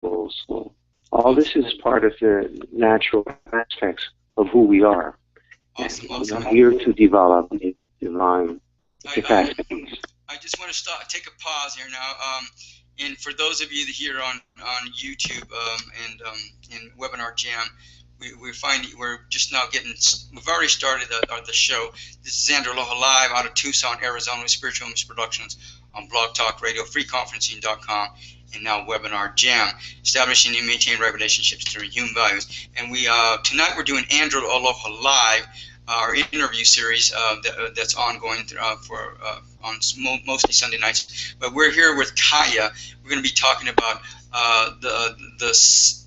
So all this is part of the natural aspects of who we are. Awesome, And awesome. we're here to develop the divine capacities. I just want to take a pause here now. And for those of you that here on YouTube and Webinar Jam, we're just now we've already started the show. This is Xander Aloha live out of Tucson, Arizona with Spiritual Image Productions on Blog Talk Radio, freeconferencing.com, and now Webinar Jam, establishing and maintaining right relationships through human values. And we tonight we're doing Andrew Aloha live, our interview series that's ongoing on mostly Sunday nights. But we're here with Kaya. We're going to be talking about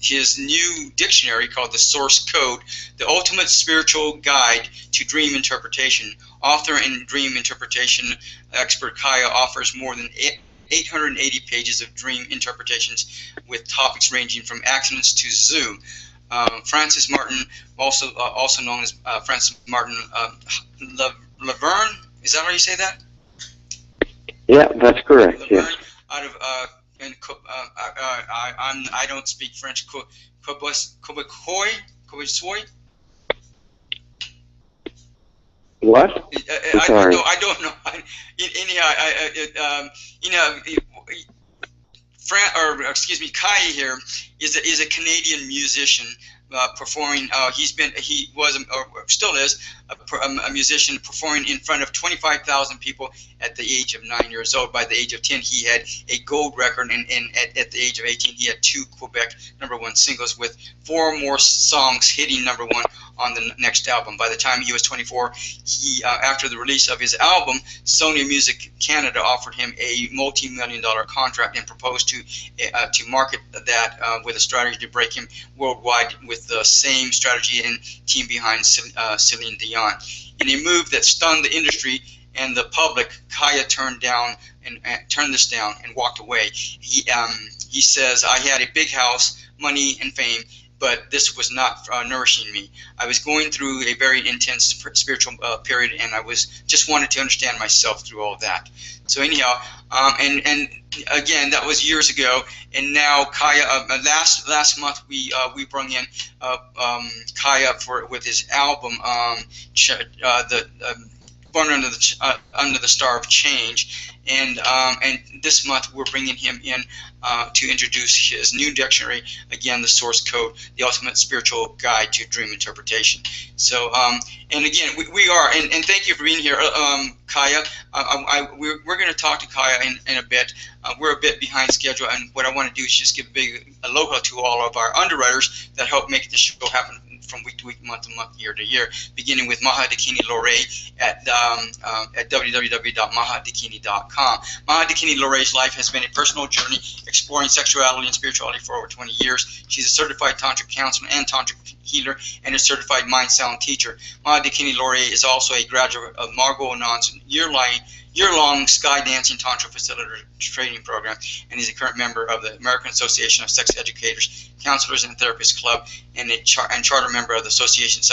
his new dictionary called the Source Code, the ultimate spiritual guide to dream interpretation. Author and dream interpretation expert Kaya offers more than 880 pages of dream interpretations with topics ranging from accidents to zoo. Francis Martin, also known as Francis Martin Laverne, is that how you say that? Yeah, that's correct. Laverne, yes. Out of I don't speak French. Quebecois. What? I don't know. Kai here is a Canadian musician performing. He was or still is a musician performing in front of 25,000 people at the age of 9 years old. By the age of 10, he had a gold record, and at the age of 18, he had 2 Quebec #1 singles with 4 more songs hitting #1 on the next album. By the time he was 24, he after the release of his album, Sony Music Canada offered him a multi-million-dollar contract and proposed to market that with a strategy to break him worldwide with the same strategy and team behind Celine Dion. In a move that stunned the industry and the public, Kaya turned this down and walked away. He says, "I had a big house, money, and fame, but this was not nourishing me. I was going through a very intense spiritual period, and I just wanted to understand myself through all of that." So anyhow, and again, that was years ago, and now Kaya. Last month we brought in Kaya with his album, Born Under the Star of Change, and this month we're bringing him in to introduce his new dictionary, again, the Source Code, the Ultimate Spiritual Guide to Dream Interpretation. So, and again, we are, and thank you for being here, Kaya. We're going to talk to Kaya in a bit. We're a bit behind schedule, and what I want to do is just give a big aloha to all of our underwriters that help make this show happen from week to week, month to month, year to year, beginning with Maha Dakini Lore at www.mahadakini.com. Maha Dakini Lore's life has been a personal journey exploring sexuality and spirituality for over 20 years. She's a certified tantric counselor and tantric healer and a certified mind sound teacher. Maha Dakini Lore is also a graduate of Margot Anand's year-long Sky Dancing Tantra Facilitator Training Program, and is a current member of the American Association of Sex Educators, Counselors, and Therapists Club, and charter member of the Association of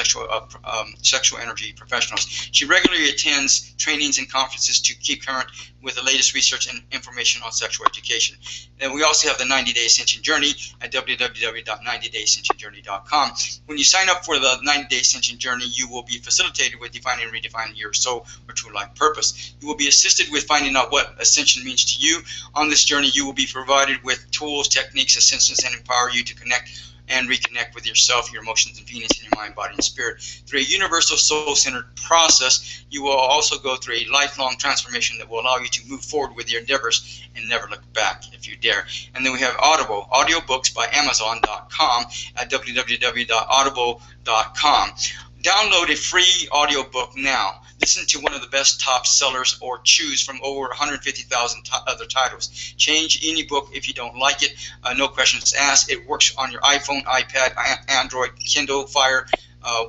Sexual Energy Professionals. She regularly attends trainings and conferences to keep current with the latest research and information on sexual education. And we also have the 90-Day Ascension Journey at www.90dayascensionjourney.com. When you sign up for the 90-Day Ascension Journey, you will be facilitated with defining and redefining your soul or true life purpose. You will be assisted with finding out what ascension means to you. On this journey, you will be provided with tools, techniques, assistance, and empower you to connect and reconnect with yourself, your emotions and feelings in your mind, body, and spirit. Through a universal soul-centered process, you will also go through a lifelong transformation that will allow you to move forward with your endeavors and never look back if you dare. And then we have Audible, audiobooks by Amazon.com at www.audible.com. Download a free audiobook now. Listen to one of the best top sellers or choose from over 150,000 other titles. Change any book if you don't like it. No questions asked. It works on your iPhone, iPad, Android, Kindle, Fire,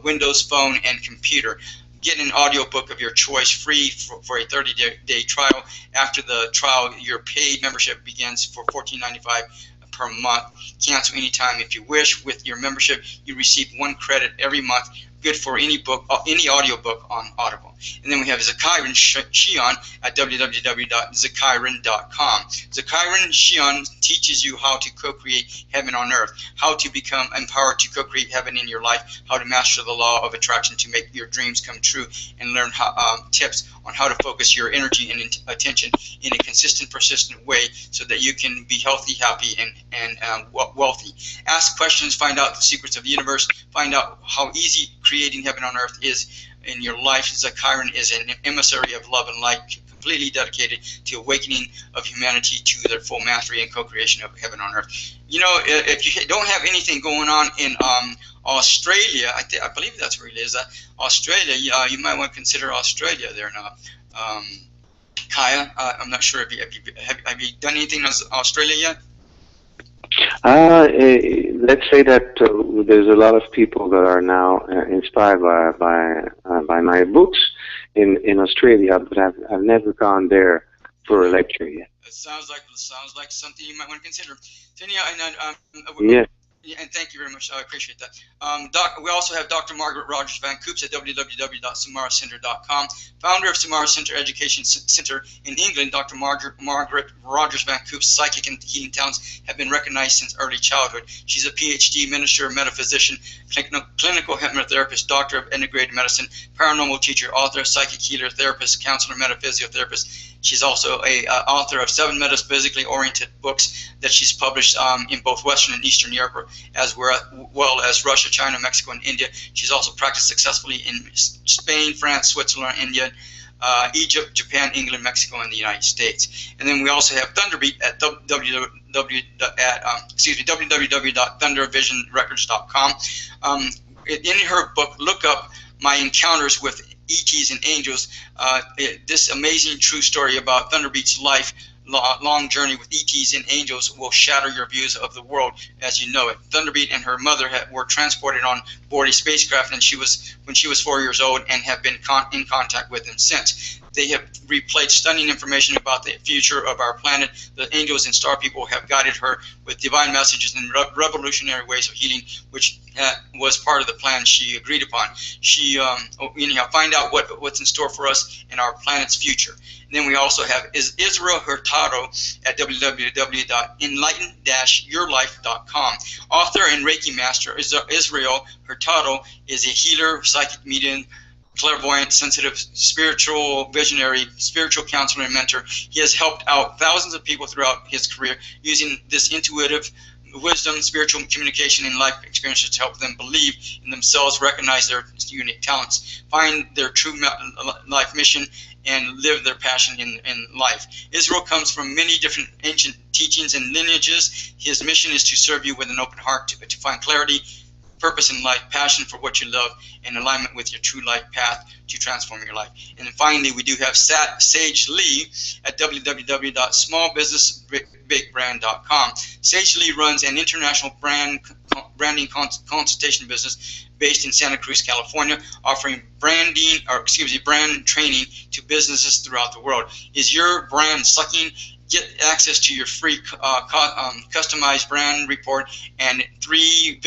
Windows Phone, and computer. Get an audiobook of your choice free for a 30-day trial. After the trial, your paid membership begins for $14.95 per month. Cancel anytime if you wish. With your membership, you receive 1 credit every month, good for any book, any audio book on Audible. And then we have Zakairan Shion at www.zakairan.com. Zakairan Shion teaches you how to co-create heaven on earth, how to become empowered to co-create heaven in your life, how to master the law of attraction to make your dreams come true, and learn tips on how to focus your energy and attention in a consistent, persistent way so that you can be healthy, happy, and wealthy. Ask questions, find out the secrets of the universe, find out how easy creating heaven on earth is in your life. Zakairan is an emissary of love and light, completely dedicated to awakening of humanity to their full mastery and co-creation of heaven on earth. You know, if you don't have anything going on in Australia, I believe that's where it is, Australia, you might want to consider Australia there now. Kaya, I'm not sure, have you done anything in Australia yet? Let's say that there's a lot of people that are now inspired by my books in Australia, but I've never gone there for a lecture yet. It sounds like something you might want to consider. Tanya, Yes. and thank you very much. I appreciate that. We also have Dr. Margaret Rogers Van Coops at www.samaracenter.com, founder of Samara Center Education Center in England. Dr. Margaret Rogers Van Coops' psychic and healing talents have been recognized since early childhood. She's a PhD, minister, metaphysician, clinical hypnotherapist, doctor of integrated medicine, paranormal teacher, author, psychic healer, therapist, counselor, metaphysiotherapist. She's also a author of 7 metaphysically oriented books that she's published in both Western and Eastern Europe, as well as Russia, China, Mexico, and India. She's also practiced successfully in Spain, France, Switzerland, India, Egypt, Japan, England, Mexico, and the United States. And then we also have Thunderbeat at www.thundervisionrecords.com. In her book, look up My Encounters with ETs and Angels, this amazing true story about Thunderbeat's life, long journey with ETs and angels will shatter your views of the world as you know it. Thunderbeat and her mother were transported on board a spacecraft when she was 4 years old and have been in contact with them since. They have replayed stunning information about the future of our planet. The angels and star people have guided her with divine messages and revolutionary ways of healing, which was part of the plan she agreed upon. She anyhow, find out what's in store for us in our planet's future. And then we also have Israel Hurtado at www.enlighten-yourlife.com. Author and Reiki master Israel Hurtado is a healer, psychic medium, clairvoyant, sensitive, spiritual visionary, spiritual counselor, and mentor. He has helped out thousands of people throughout his career using this intuitive wisdom, spiritual communication, and life experiences to help them believe in themselves, recognize their unique talents, find their true life mission, and live their passion in life. Israel comes from many different ancient teachings and lineages. His mission is to serve you with an open heart to find clarity, purpose in life, passion for what you love, and alignment with your true life path to transform your life. And then finally, we do have Sage Lee at www.smallbusinessbigbrand.com. Sage Lee runs an international branding consultation business based in Santa Cruz, California, offering brand training to businesses throughout the world. Is your brand sucking? Get access to your free customized brand report and 3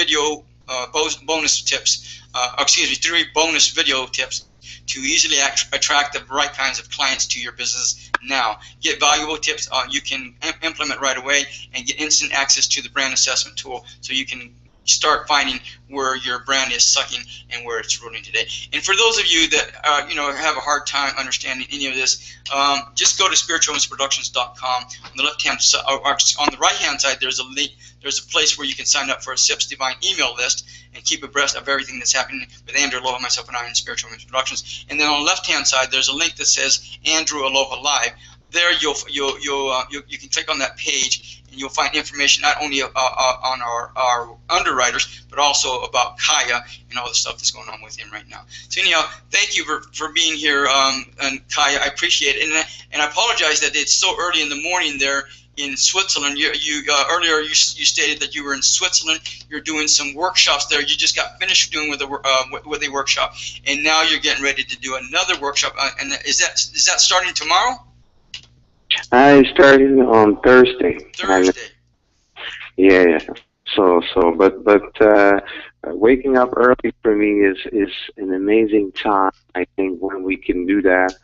bonus tips, 3 bonus video tips to easily attract the right kinds of clients to your business now. Get valuable tips you can implement right away and get instant access to the brand assessment tool so you can start finding where your brand is sucking and where it's ruling today. And for those of you that have a hard time understanding any of this, just go to spiritualintroductions.com. On the left-hand side, on the right-hand side, there's a link. There's a place where you can sign up for a SIP's Divine email list and keep abreast of everything that's happening with Andrew Aloha, myself, and I in Spiritual Introductions. And then on the left-hand side, there's a link that says Andrew Aloha Live. There, you can click on that page, and you'll find information not only on our underwriters, but also about Kaya and all the stuff that's going on with him right now. So anyhow, thank you for being here, and Kaya, I appreciate it. And I apologize that it's so early in the morning there in Switzerland. Earlier you stated that you were in Switzerland. You're doing some workshops there. You just got finished doing with a workshop, and now you're getting ready to do another workshop. And is that starting tomorrow? I started on Thursday. Thursday. Yeah. But waking up early for me is an amazing time. I think when we can do that,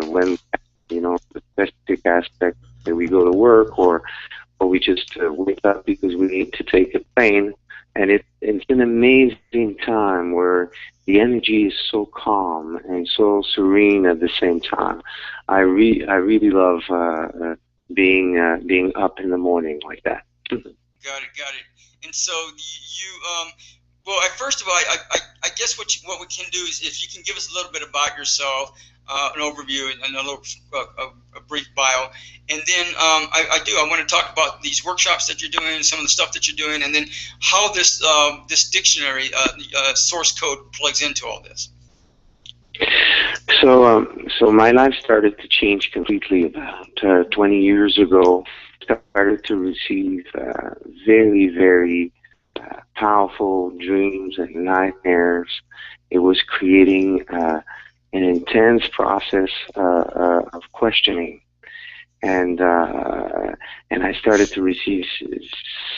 when the specific aspect that we go to work, or we just wake up because we need to take a plane, and it's an amazing time where the energy is so calm and so serene at the same time. I really love being up in the morning like that. Got it. And so well, first of all, I guess what we can do is if you can give us a little bit about yourself, an overview and a little a brief bio, and then I want to talk about these workshops that you're doing, some of the stuff that you're doing, and then how this this dictionary source code plugs into all this. So my life started to change completely about 20 years ago. Started to receive very, very powerful dreams and nightmares. It was creating an intense process of questioning, and I started to receive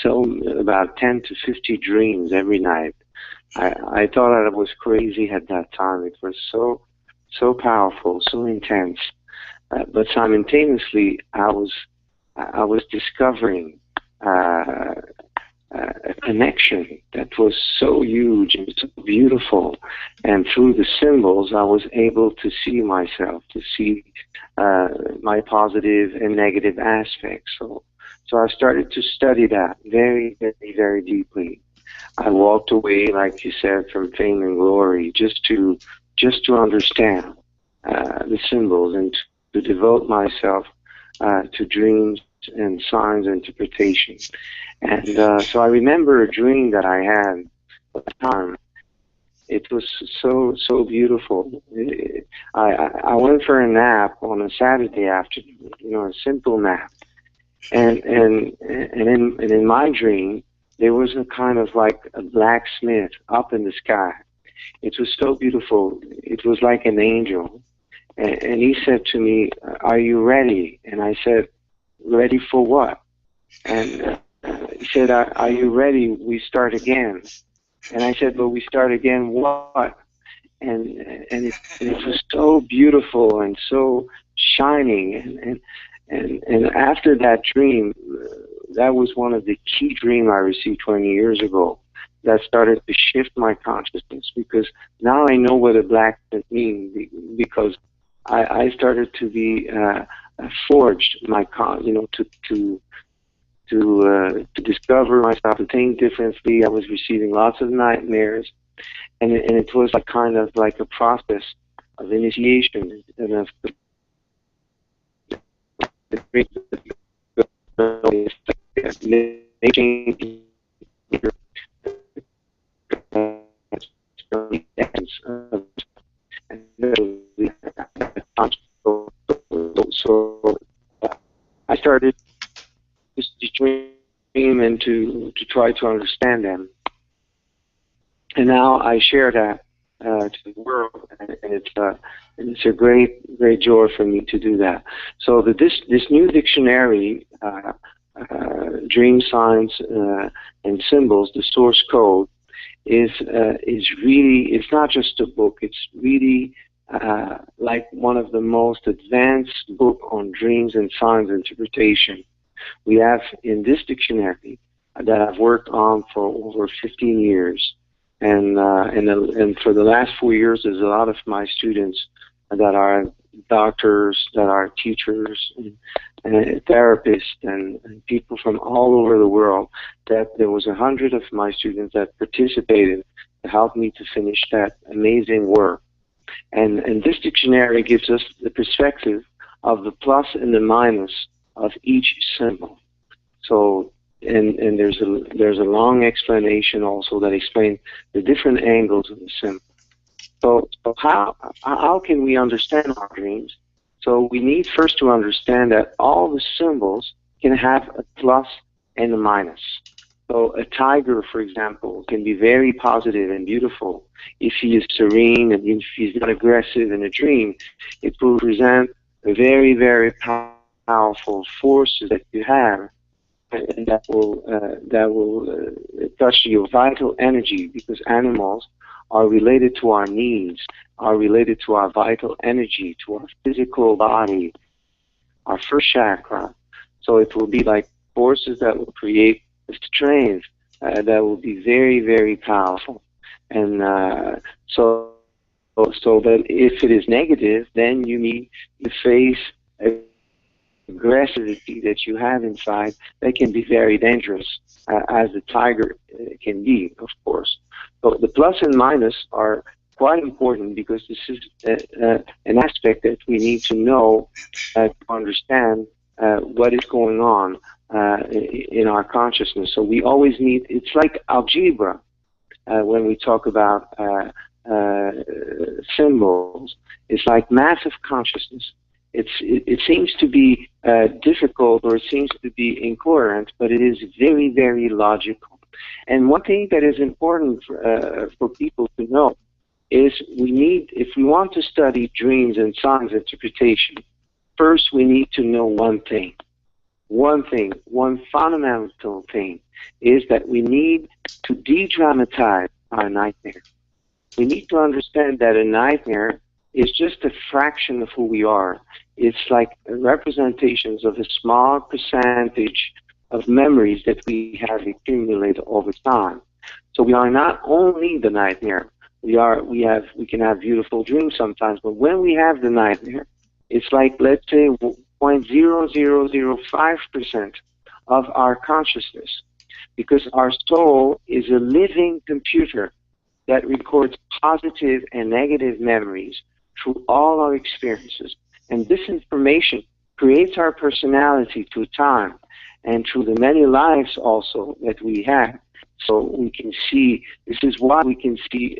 about 10 to 50 dreams every night. I thought I was crazy at that time. It was so powerful, so intense, but simultaneously I was discovering a connection that was so huge and so beautiful, and through the symbols I was able to see myself, to see my positive and negative aspects. So I started to study that very, very, very deeply. I walked away, like you said, from fame and glory just to understand the symbols and to devote myself to dreams and signs interpretation. And so I remember a dream that I had at the time. It was so beautiful. I went for a nap on a Saturday afternoon, a simple nap. And in my dream, there was a kind of like a blacksmith up in the sky. It was so beautiful. It was like an angel. And he said to me, "Are you ready?" And I said, "Ready for what?" And he said, "Are you ready? We start again." And I said, "But we start again what?" And it was so beautiful and so shining. And after that dream, that was one of the key dreams I received 20 years ago. That started to shift my consciousness, because now I know what a blacksmith means, because I started to be forged to discover myself, to think differently. I was receiving lots of nightmares, and it was like kind of like a process of initiation and of making so I started to dream and to try to understand them, and now I share that to the world, and it's a great joy for me to do that. So this new dictionary, dream signs and symbols, the source code, is really, it's not just a book. It's really like one of the most advanced book on dreams and signs interpretation. We have in this dictionary that I've worked on for over 15 years, and for the last 4 years, there's a lot of my students that are doctors, that are teachers, and therapists, and people from all over the world. That there was 100 of my students that participated to help me to finish that amazing work. And this dictionary gives us the perspective of the plus and the minus of each symbol. So, and there's a long explanation also that explains the different angles of the symbol. So how can we understand our dreams? So we need first to understand that all the symbols can have a plus and a minus. So a tiger, for example, can be very positive and beautiful if he is serene and if he's not aggressive in a dream. It will present a very, very powerful forces that you have and that will touch your vital energy, because animals are related to our needs, are related to our vital energy, to our physical body, our first chakra. So it will be like forces that will create the strength that will be very, very powerful. And so that if it is negative, then you need to face aggressivity that you have inside that can be very dangerous, as the tiger can be, of course. So the plus and minus are quite important, because this is an aspect that we need to know to understand what is going on in our consciousness. So we always need, it's like algebra when we talk about symbols. It's like massive consciousness. It seems to be difficult, or it seems to be incoherent, but it is very, very logical. And one thing that is important for people to know is if we want to study dreams and science interpretation, first we need to know one thing. One fundamental thing is that we need to de-dramatize our nightmare. We need to understand that a nightmare is just a fraction of who we are. It's like representations of a small percentage of memories that we have accumulated over time. So we are not only the nightmare. We can have beautiful dreams sometimes, but when we have the nightmare, it's like, let's say, 0.0005% of our consciousness, because our soul is a living computer that records positive and negative memories through all our experiences. And this information creates our personality through time and through the many lives also that we have. So we can see, this is why we can see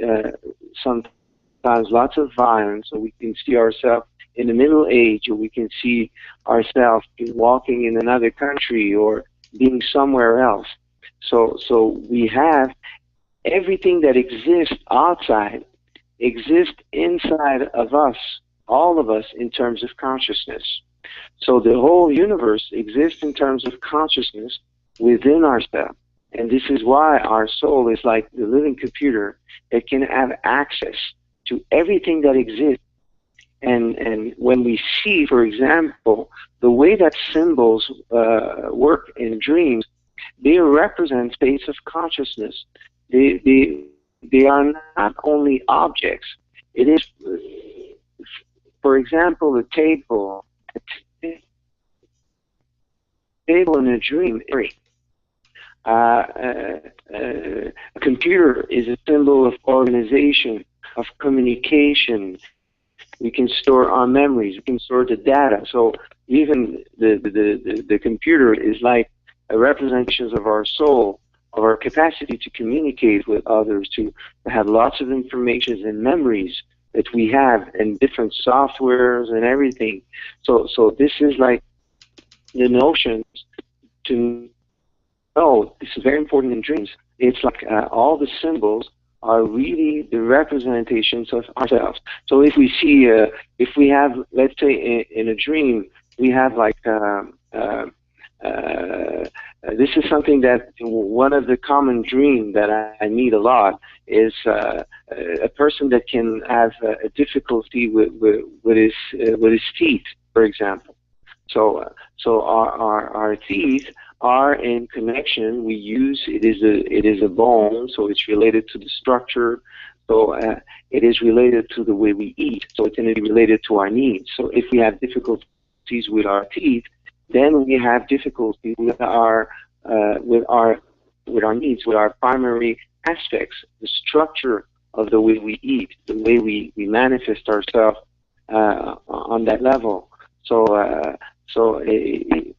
sometimes lots of violence, or we can see ourselves in the Middle Age, or we can see ourselves walking in another country or being somewhere else. So we have everything that exists outside exists inside of us, all of us, in terms of consciousness. So the whole universe exists in terms of consciousness within ourselves. And this is why our soul is like the living computer that can have access to everything that exists. And when we see, for example, the way that symbols work in dreams, they represent states of consciousness. They are not only objects. It is, for example, a table in a dream. A computer is a symbol of organization, of communication. We can store our memories. We can store the data. So even the computer is like a representation of our soul, of our capacity to communicate with others, to have lots of information and memories that we have, and different softwares and everything. So this is like the notion to know. This is very important in dreams. It's like all the symbols are really the representations of ourselves. So if we see, if we have, let's say in a dream, we have like, this is something that one of the common dreams that I meet a lot is a person that can have a difficulty with his teeth, for example. So our teeth are in connection. We use it is a bone, so it's related to the structure. So it is related to the way we eat. So it's going to be related to our needs. So if we have difficulties with our teeth, then we have difficulty with our needs, with our primary aspects, the structure of the way we eat, the way we manifest ourselves on that level. So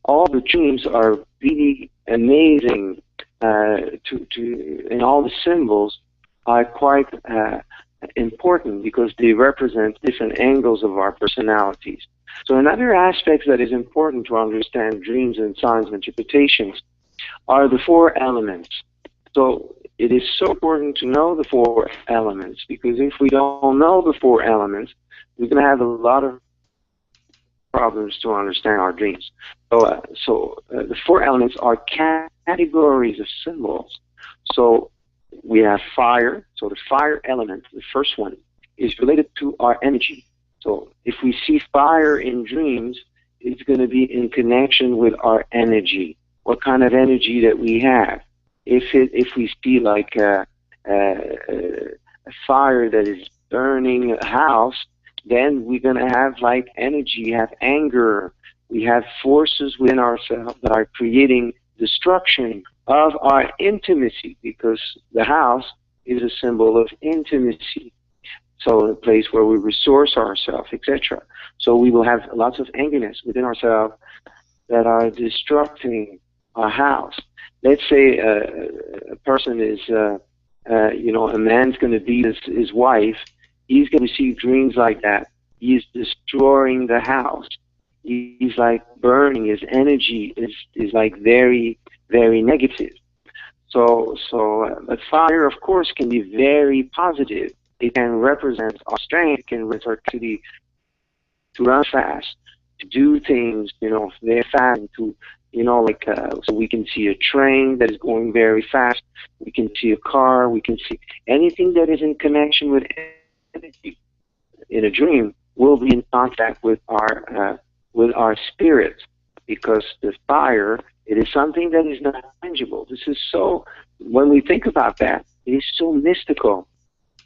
all the dreams are really amazing, and all the symbols are quite important because they represent different angles of our personalities. So another aspect that is important to understand dreams and signs and interpretations are the four elements. So it is so important to know the four elements, because if we don't know the four elements, we're going to have a lot of problems to understand our dreams. So the four elements are categories of symbols. So we have fire. So the fire element, the first one, is related to our energy. So if we see fire in dreams, it's going to be in connection with our energy. What kind of energy that we have? If we see like a fire that is burning a house, then we're going to have like energy, have anger. We have forces within ourselves that are creating destruction of our intimacy, because the house is a symbol of intimacy. So a place where we resource ourselves, etc. So we will have lots of angerness within ourselves that are destructing our house. Let's say a person is, a man's going to beat his wife. He's going to receive dreams like that. He's destroying the house. He's like burning. His energy is like very, very negative. So but fire, of course, can be very positive. It can represent our strength. It can represent our capacity to run fast, to do things, very fast, to, so we can see a train that is going very fast. We can see a car. We can see anything that is in connection with energy in a dream will be in contact with our spirit, because the fire, it is something that is not tangible. This is so, when we think about that, it is so mystical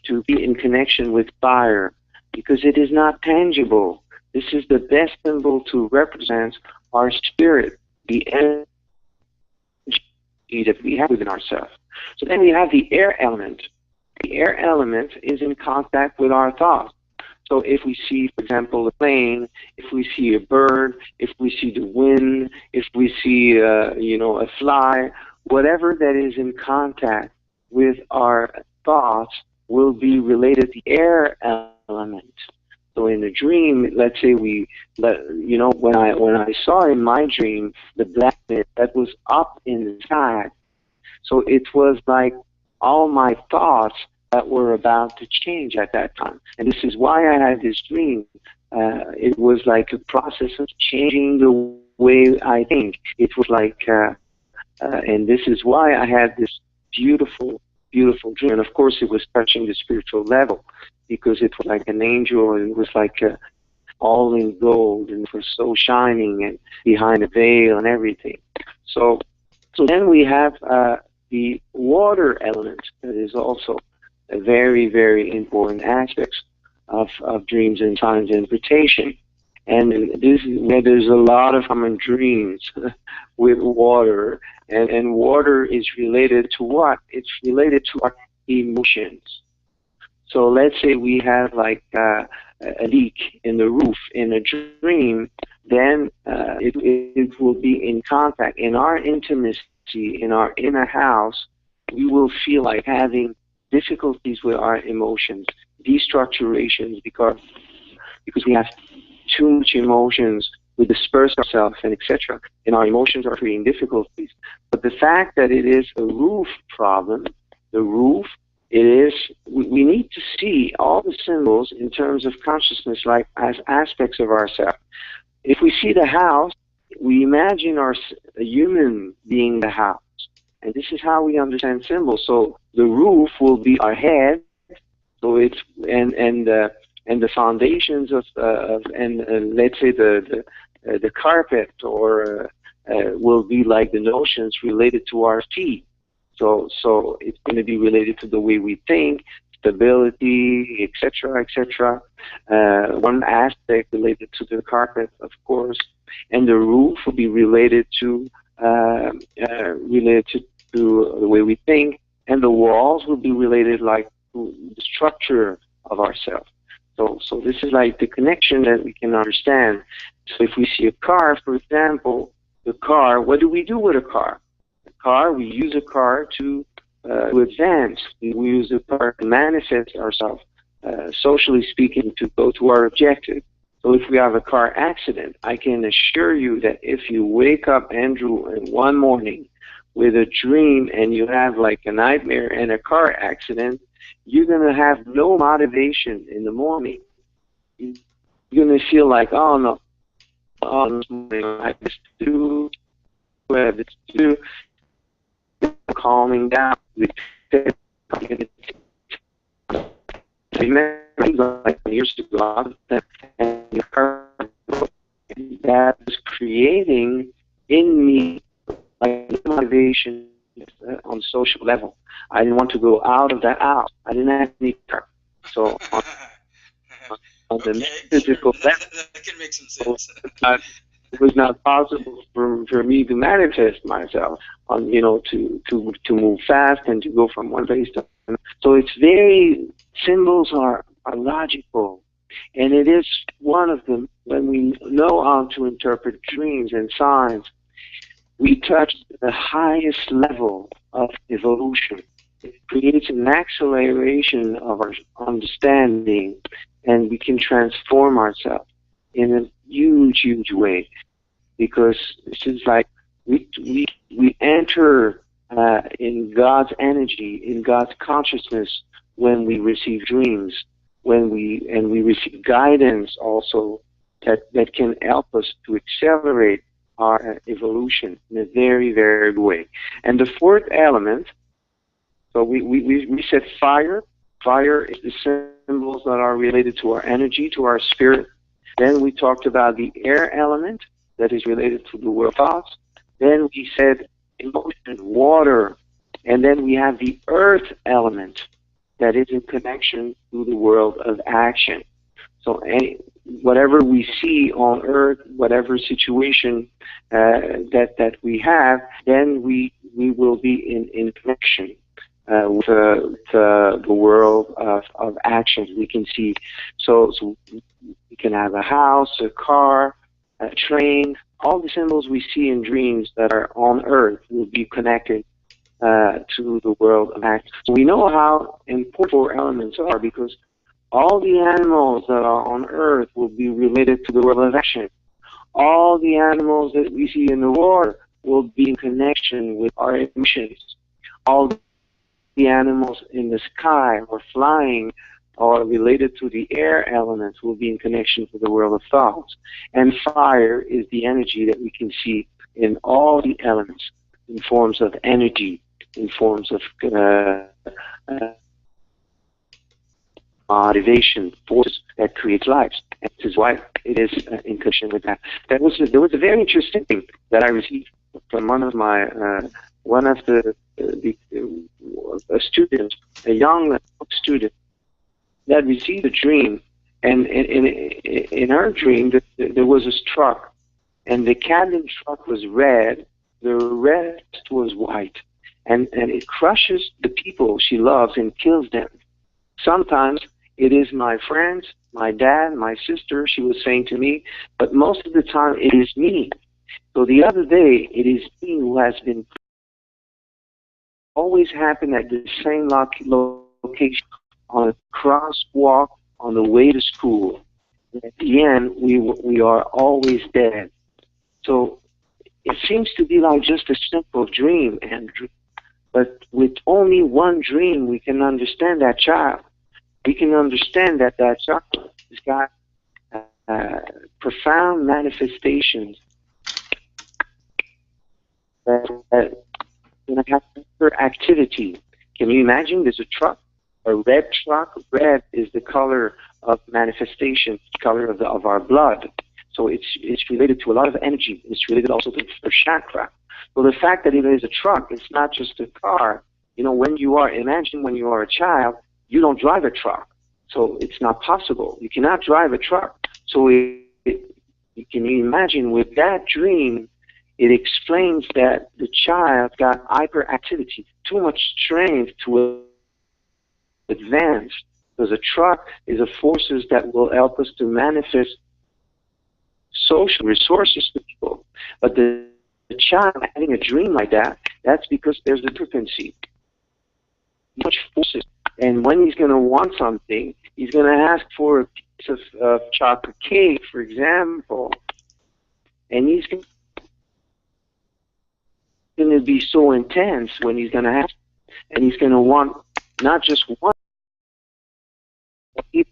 to be in connection with fire, because it is not tangible. This is the best symbol to represent our spirit, the energy that we have within ourselves. So then we have the air element. The air element is in contact with our thoughts. So if we see, for example, a plane, if we see a bird, if we see the wind, if we see, a fly, whatever that is in contact with our thoughts will be related to the air element. So in a dream, let's say when I saw in my dream the blackness that was up in the sky, so it was like all my thoughts that were about to change at that time. And this is why I had this dream. It was like a process of changing the way I think. It was like, and this is why I had this beautiful, beautiful dream. And of course, it was touching the spiritual level, because it was like an angel, and it was like all in gold, and it was so shining, and behind a veil and everything. So then we have the water element, that is also a very, very important aspect of dreams and science interpretation. And this is where there's a lot of common dreams with water. And water is related to what? It's related to our emotions. So let's say we have like a leak in the roof in a dream, then it will be in contact. In our intimacy, in our inner house, we will feel like having difficulties with our emotions, destructurations, because we have too much emotions, we disperse ourselves, and etc. And our emotions are creating difficulties. But the fact that it is a roof problem, the roof, we need to see all the symbols in terms of consciousness, like as aspects of ourselves. If we see the house, we imagine a human being the house. And this is how we understand symbols. So the roof will be our head. So it's and the foundations of let's say the carpet or will be like the notions related to our feet. So it's going to be related to the way we think, stability, etc., etc. One aspect related to the carpet, of course, and the roof will be related to the way we think, and the walls will be related like to the structure of ourselves. So this is like the connection that we can understand. So if we see a car, for example, the car, what do we do with a car? A car, we use a car to advance. We use a car to manifest ourselves, socially speaking, to go to our objective. So if we have a car accident, I can assure you that if you wake up, Andrew, in one morning with a dream and you have like a nightmare and a car accident, you're going to have no motivation in the morning. You're going to feel like, oh no, on I have this to do, I have this to do, calming down. Like years ago, and that was creating in me like motivation on social level. I didn't want to go out of that house. I didn't have any car. So on the physical level, that can make some sense. it was not possible for me to manifest myself on, you know, to move fast and to go from one place to another. So it's very, symbols are logical, and it is one of them. When we know how to interpret dreams and signs, we touch the highest level of evolution. It creates an acceleration of our understanding, and we can transform ourselves in a huge, huge way. Because this is like we enter in God's energy, in God's consciousness when we receive dreams, when we receive guidance also that can help us to accelerate our evolution in a very, very good way. And the fourth element, so we said fire. Fire is the symbols that are related to our energy, to our spirit. Then we talked about the air element that is related to the world of thoughts. Then we said emotion, water. And then we have the earth element that is in connection to the world of action. So whatever we see on earth, whatever situation that we have, then we will be in connection with the world of actions we can see. So we can have a house, a car, a train. All the symbols we see in dreams that are on earth will be connected to the world of action. So we know how important four elements are because all the animals that are on earth will be related to the world of action. All the animals that we see in the water will be in connection with our emotions. All the animals in the sky or flying or related to the air elements will be in connection to the world of thoughts. And fire is the energy that we can see in all the elements in forms of energy, in forms of motivation, force that creates lives. And this is why it is in connection with that. There was a very interesting thing that I received from one of a student, a young student, that received a dream, and in her dream there was this truck, and the cabin truck was red, the rest was white, and it crushes the people she loves and kills them. Sometimes it is my friends, my dad, my sister, she was saying to me, but most of the time it is me. So the other day, it is me who has been always happen at the same location, on a crosswalk on the way to school. And at the end, we are always dead. So it seems to be like just a simple dream, Andrew. But with only one dream, we can understand that child. We can understand that child has got profound manifestations that have activity. Can you imagine? There's a truck, a red truck. Red is the color of manifestation, color of our blood. So it's related to a lot of energy. It's related also to the chakra. So the fact that it is a truck, it's not just a car. You know, imagine when you are a child, you don't drive a truck. So it's not possible. You cannot drive a truck. So can you imagine with that dream, it explains that the child got hyperactivity, too much strength to advance. Because a truck is a forces that will help us to manifest social resources to people. But the child having a dream like that, that's because there's a frequency. Much forces. And when he's going to want something, he's going to ask for a piece of chocolate cake, for example, and he's going to be so intense when he's going to ask, and he's going to want not just one,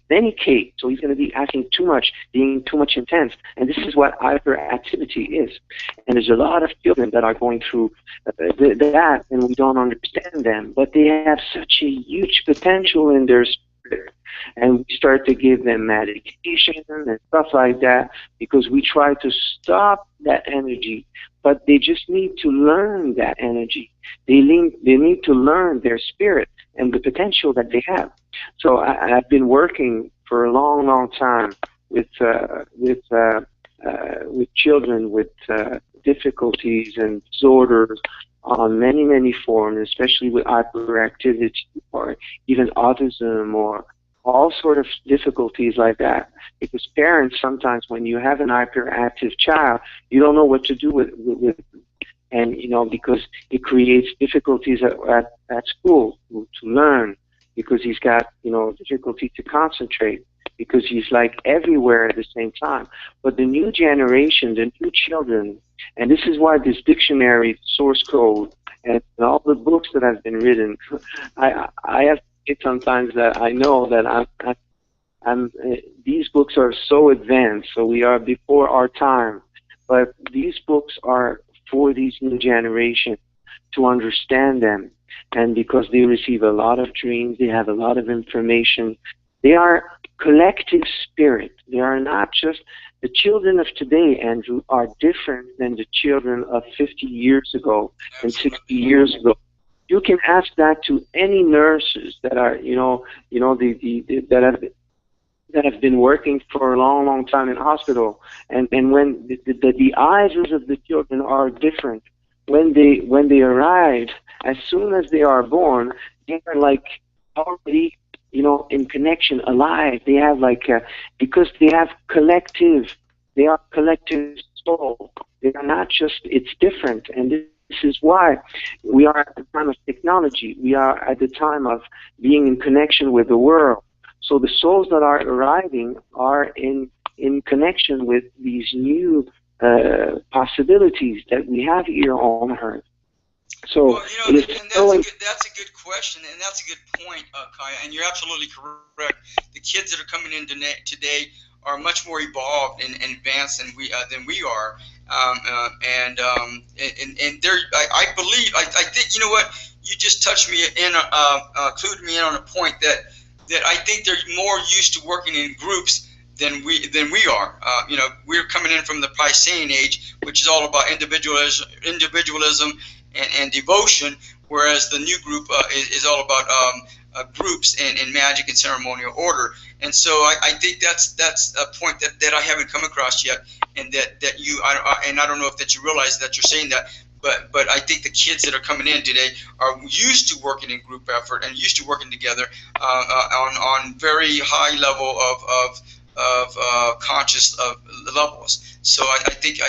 Then he caved, so he's going to be asking too much, being too much intense. And this is what hyperactivity is. And there's a lot of children that are going through that, and we don't understand them. But they have such a huge potential in their spirit. And we start to give them medication and stuff like that because we try to stop that energy. But they just need to learn that energy. They need to learn their spirit and the potential that they have. So I've been working for a long, long time with children with difficulties and disorders on many, many forms, especially with hyperactivity or even autism or all sort of difficulties like that. Because parents sometimes, when you have an hyperactive child, you don't know what to do with and because it creates difficulties at school to learn, because he's got difficulty to concentrate, because he's like everywhere at the same time. But the new generation, the new children, and this is why this dictionary source code and all the books that have been written, I have it sometimes that I know that these books are so advanced, so we are before our time. But these books are for these new generations to understand them, and because they receive a lot of dreams, they have a lot of information. They are collective spirit. They are not just the children of today, Andrew, are different than the children of 50 years ago and 60 years ago. You can ask that to any nurses that are, that have been working for a long, long time in hospital, and when the eyes of the children are different. When they arrive, as soon as they are born, they are like already, in connection, alive. They have because they have they are collective soul. They are not just, it's different, and this is why we are at the time of technology. We are at the time of being in connection with the world. So the souls that are arriving are in connection with these new possibilities that we have here on Earth. So well, that's a good question, and that's a good point, Kaya, and you're absolutely correct. The kids that are coming in today are much more evolved and advanced than we are, and they're, I believe, I think, you know what, you just touched me in, clued me in on a point that I think they're more used to working in groups than we are. We're coming in from the Piscean age, which is all about individualism and devotion, whereas the new group is all about groups and magic and ceremonial order. And so I think that's a point that I haven't come across yet, and that you and I don't know if that you realize that you're saying that. But I think the kids that are coming in today are used to working in group effort and used to working together on very high level of conscious levels. So I think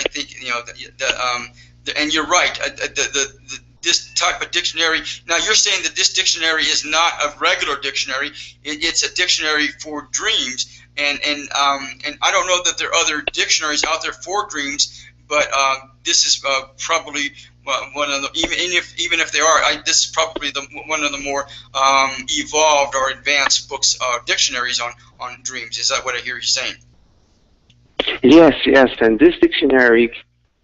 and you're right. This type of dictionary. Now you're saying that this dictionary is not a regular dictionary. It's a dictionary for dreams. And I don't know that there are other dictionaries out there for dreams. But this is probably one of the, even if they are, this is probably one of the more evolved or advanced books, dictionaries on dreams. Is that what I hear you saying? Yes, and this dictionary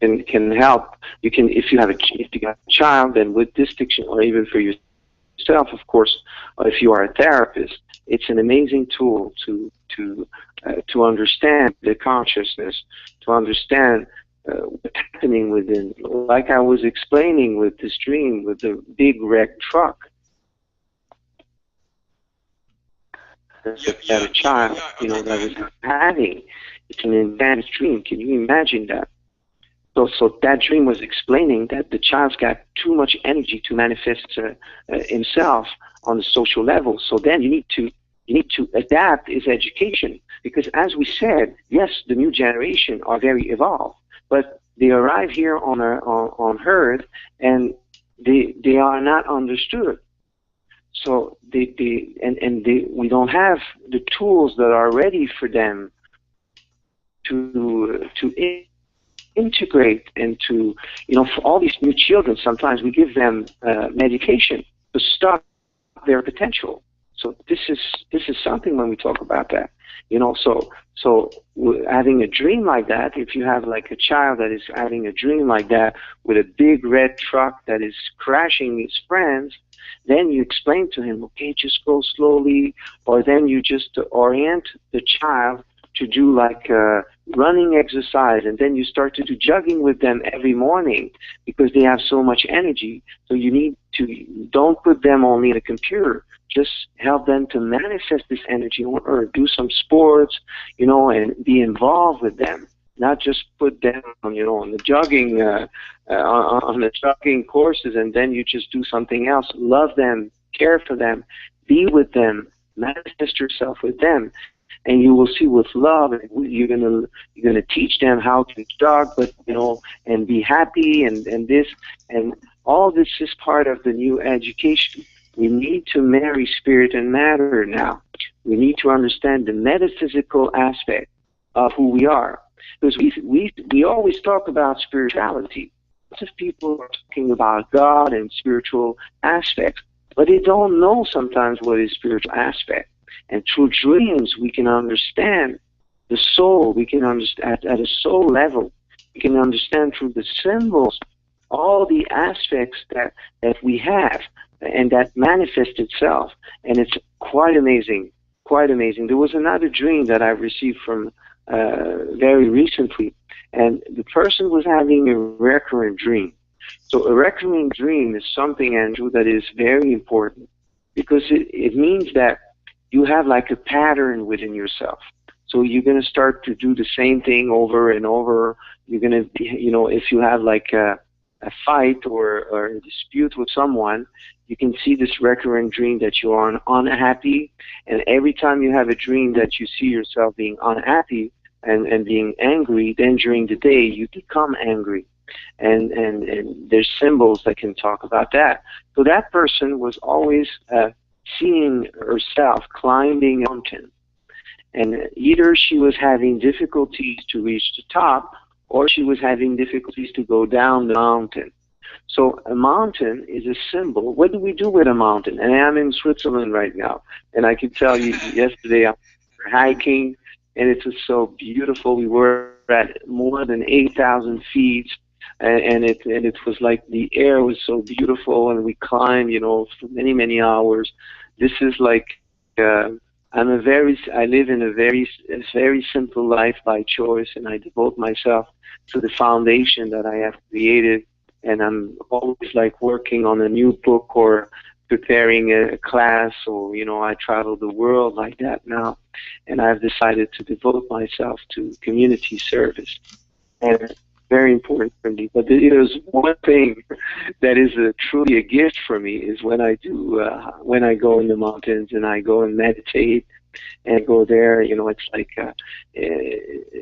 can help. You can, if you have a child, then with this dictionary, or even for yourself, of course, if you are a therapist, it's an amazing tool to understand the consciousness, to understand what's happening within. Like I was explaining with this dream with the big wrecked truck. That a child, that was having. It's an advanced dream. Can you imagine that? So that dream was explaining that the child's got too much energy to manifest himself on the social level. So then you need to adapt his education, because as we said, yes, the new generation are very evolved, but they arrive here on Earth and they are not understood. So we don't have the tools that are ready for them to integrate and to, for all these new children, sometimes we give them medication to stop their potential. So this is something when we talk about that, you know. So having a dream like that, if you have like a child that is having a dream like that with a big red truck that is crashing his friends, then you explain to him, okay, just go slowly, or then you just orient the child to do like running exercise, and then you start to do jogging with them every morning because they have so much energy. So you need to, don't put them only in a computer, just help them to manifest this energy, or do some sports, you know, and be involved with them. Not just put them on, you know, on the jogging, on the jogging courses, and then you just do something else. Love them, care for them, be with them, manifest yourself with them, and you will see with love. You're gonna teach them how to jog, but you know, and be happy, and this, and all this is part of the new education. We need to marry spirit and matter now. We need to understand the metaphysical aspect of who we are. Because we always talk about spirituality. Lots of people are talking about God and spiritual aspects, but they don't know sometimes what is spiritual aspect. And through dreams, we can understand the soul. We can understand at a soul level. We can understand through the symbols all the aspects that we have and that manifest itself. And it's quite amazing, quite amazing. There was another dream that I received from very recently, and the person was having a recurrent dream. So a recurrent dream is something, Andrew, that is very important, because it means that you have like a pattern within yourself. So you're going to start to do the same thing over and over. You're going to be, you know, if you have like a fight or a dispute with someone, you can see this recurrent dream that you are unhappy, and every time you have a dream that you see yourself being unhappy and being angry, then during the day you become angry. And there's symbols that can talk about that. So that person was always seeing herself climbing a mountain. And either she was having difficulties to reach the top, or she was having difficulties to go down the mountain. So a mountain is a symbol. What do we do with a mountain? And I'm in Switzerland right now, and I can tell you, yesterday I was hiking, and it was so beautiful. We were at more than 8,000 feet, and it was like the air was so beautiful, and we climbed, you know, for many hours. This is like I live in a very simple life by choice, and I devote myself to the foundation that I have created. And I'm always like working on a new book or preparing a class, or, you know, I travel the world like that now. And I've decided to devote myself to community service. And it's very important for me. But there's one thing that is truly a gift for me, is when I go in the mountains and I go and meditate and go there. You know, it's like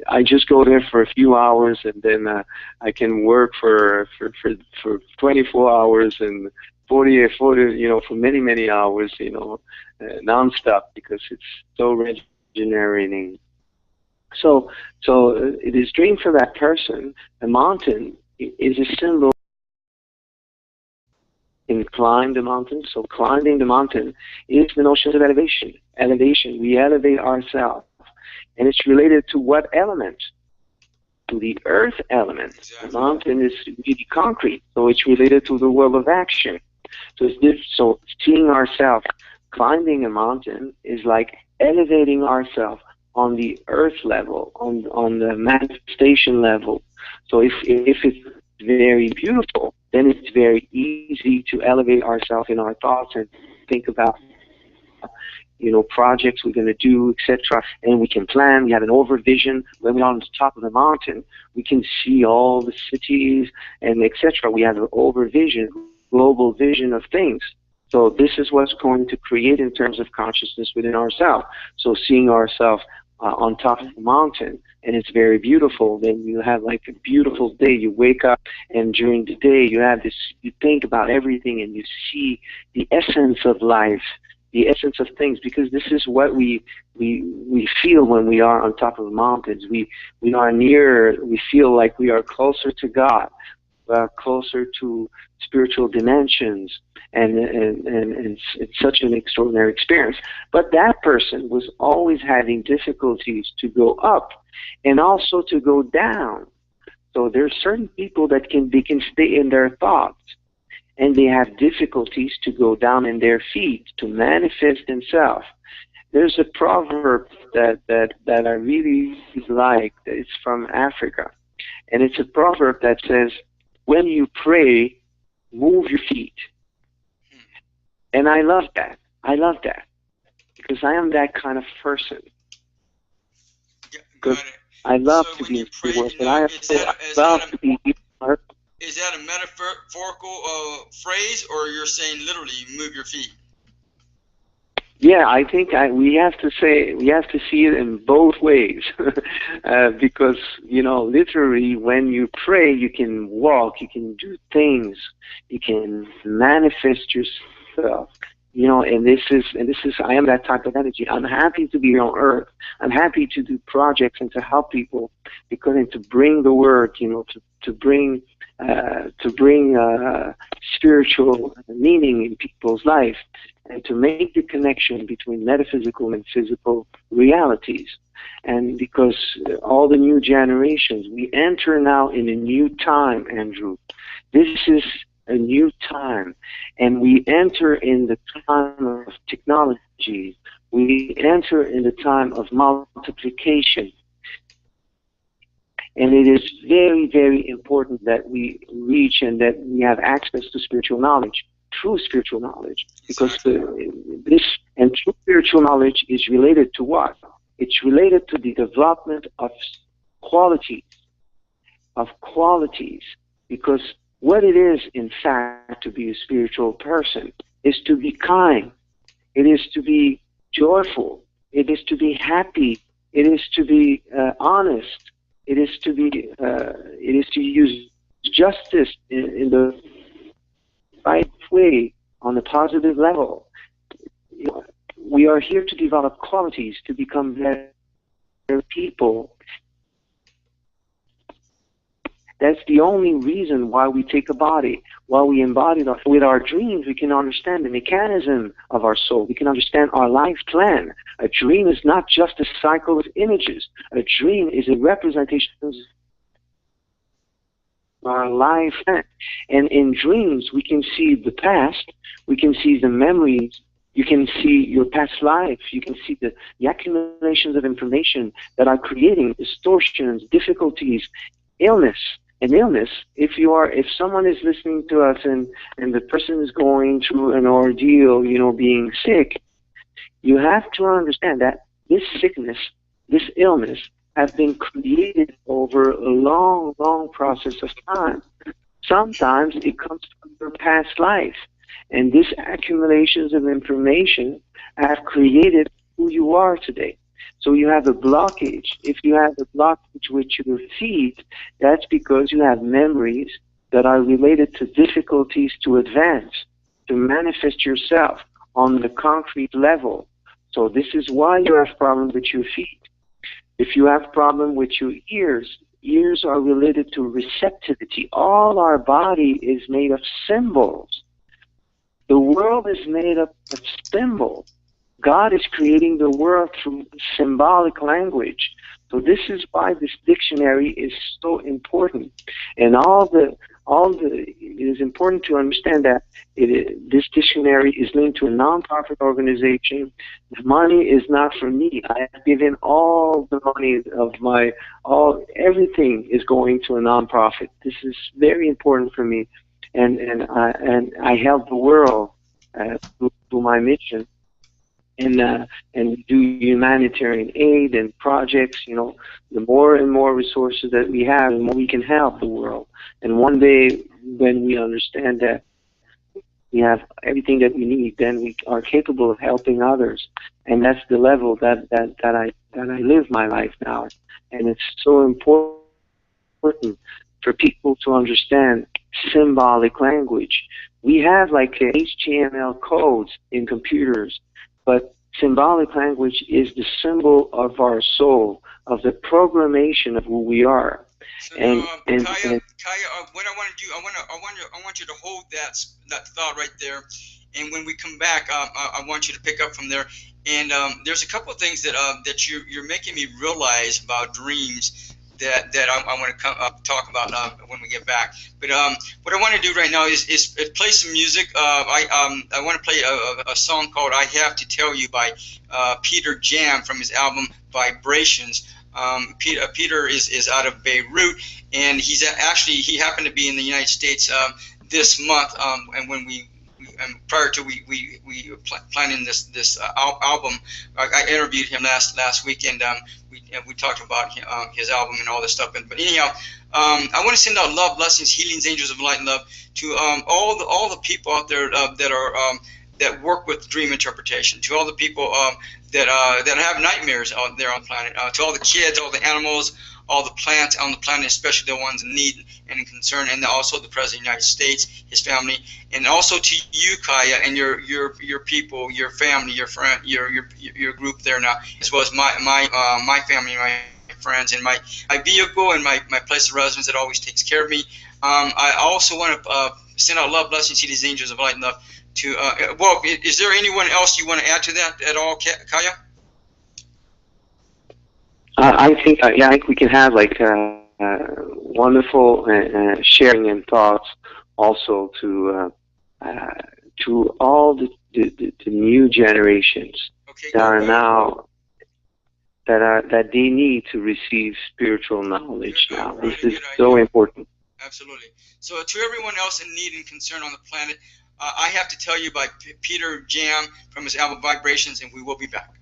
I just go there for a few hours, and then I can work for 24 hours and 40, you know, for many hours, you know, nonstop, because it's so regenerating. So it is dream for that person. A mountain is a symbol. And climb the mountain. So climbing the mountain is the notion of elevation. Elevation. We elevate ourselves. And it's related to what element? To the earth element. Exactly. The mountain is really concrete. So it's related to the world of action. So so seeing ourselves climbing a mountain is like elevating ourselves on the earth level, on the manifestation level. So if it's very beautiful, then it's very easy to elevate ourselves in our thoughts and think about, you know, projects we're going to do, etc. And we can plan. We have an overvision. When we're on the top of the mountain, we can see all the cities and etc. We have an overvision, global vision of things. So this is what's going to create in terms of consciousness within ourselves. So seeing ourselves on top of the mountain, and it's very beautiful. Then you have like a beautiful day. You wake up, and during the day you have this, you think about everything, and you see the essence of life, the essence of things, because this is what we feel when we are on top of the mountains. We are near, we feel like we are closer to God. closer to spiritual dimensions, and it's such an extraordinary experience. But that person was always having difficulties to go up and also to go down. So there's certain people that can stay in their thoughts, and they have difficulties to go down in their feet, to manifest themselves. There's a proverb that I really like. It's from Africa, and it's a proverb that says, "When you pray, move your feet." And I love that. I love that because I am that kind of person. Because I love to be in the world, and I love to be. Is that a metaphorical phrase, or you're saying literally move your feet? Yeah, I think we have to see it in both ways, because literally when you pray, you can walk, you can do things, you can manifest yourself. And this is I am that type of energy. I'm happy to be on Earth. I'm happy to do projects and to help people, and to bring the word, to bring spiritual meaning in people's life, and to make the connection between metaphysical and physical realities. And because all the new generations, we enter now in a new time, Andrew. This is a new time, and we enter in the time of technology. We enter in the time of multiplication. And it is very, very important that we reach and that we have access to spiritual knowledge, true spiritual knowledge, because true spiritual knowledge is related to what? It's related to the development of qualities, because what it is, in fact, to be a spiritual person is to be kind. It is to be joyful. It is to be happy. It is to be honest. It is to use justice in the right way, on the positive level. We are here to develop qualities, to become better people. That's the only reason why we take a body, why we embody it. With our dreams, we can understand the mechanism of our soul. We can understand our life plan. A dream is not just a cycle of images. A dream is a representation of our life plan. And in dreams, we can see the past. We can see the memories. You can see your past life. You can see the accumulations of information that are creating distortions, difficulties, illness. An illness, if someone is listening to us and the person is going through an ordeal, being sick, you have to understand that this sickness, this illness, has been created over a long, long process of time. Sometimes it comes from your past life, and these accumulations of information have created who you are today. So you have a blockage. If you have a blockage with your feet, that's because you have memories that are related to difficulties to advance, to manifest yourself on the concrete level. So this is why you have problems with your feet. If you have problem with your ears, ears are related to receptivity. All our body is made of symbols. The world is made up of symbols. God is creating the world through symbolic language. So this is why this dictionary is so important. And it is important to understand that this dictionary is linked to a non-profit organization. The money is not for me. I have given all the money of everything is going to a non-profit. This is very important for me. And I help the world through my mission. And do humanitarian aid and projects. The more and more resources that we have, the more we can help the world. And one day, when we understand that we have everything that we need, then we are capable of helping others. And that's the level that I live my life now. And it's so important for people to understand symbolic language. We have like HTML codes in computers, but symbolic language is the symbol of our soul, of the programmation of who we are. So And, now, Kaya, what I want to do, I want you to hold that thought right there, and when we come back, I want you to pick up from there. And there's a couple of things that you're making me realize about dreams that I want to talk about when we get back. But what I want to do right now is play some music. I want to play a song called "I Have to Tell You" by Peter Jam from his album Vibrations. Peter is out of Beirut, and he happened to be in the United States this month, and when prior to we planning this album, I interviewed him last week, and we talked about his album and all this stuff. But anyhow, I want to send out love, blessings, healings, angels of light, and love to all the people out there that work with dream interpretation, to all the people that have nightmares out there on the planet, to all the kids, all the animals, all the plants on the planet, especially the ones in need and in concern, and also the President of the United States, his family, and also to you, Kaya, and your people, your family, your friend, your group there now, as well as my family, my friends, and my vehicle and my place of residence that always takes care of me. I also want to send out love, blessings to these angels of light and love. To well, is there anyone else you want to add to that at all, Kaya? I think yeah, I think we can have like wonderful sharing and thoughts also to all the new generations that are now that they need to receive spiritual knowledge now. This is so important. Absolutely. So to everyone else in need and concern on the planet, I Have to Tell You by Peter Jam from his album Vibrations, and we will be back.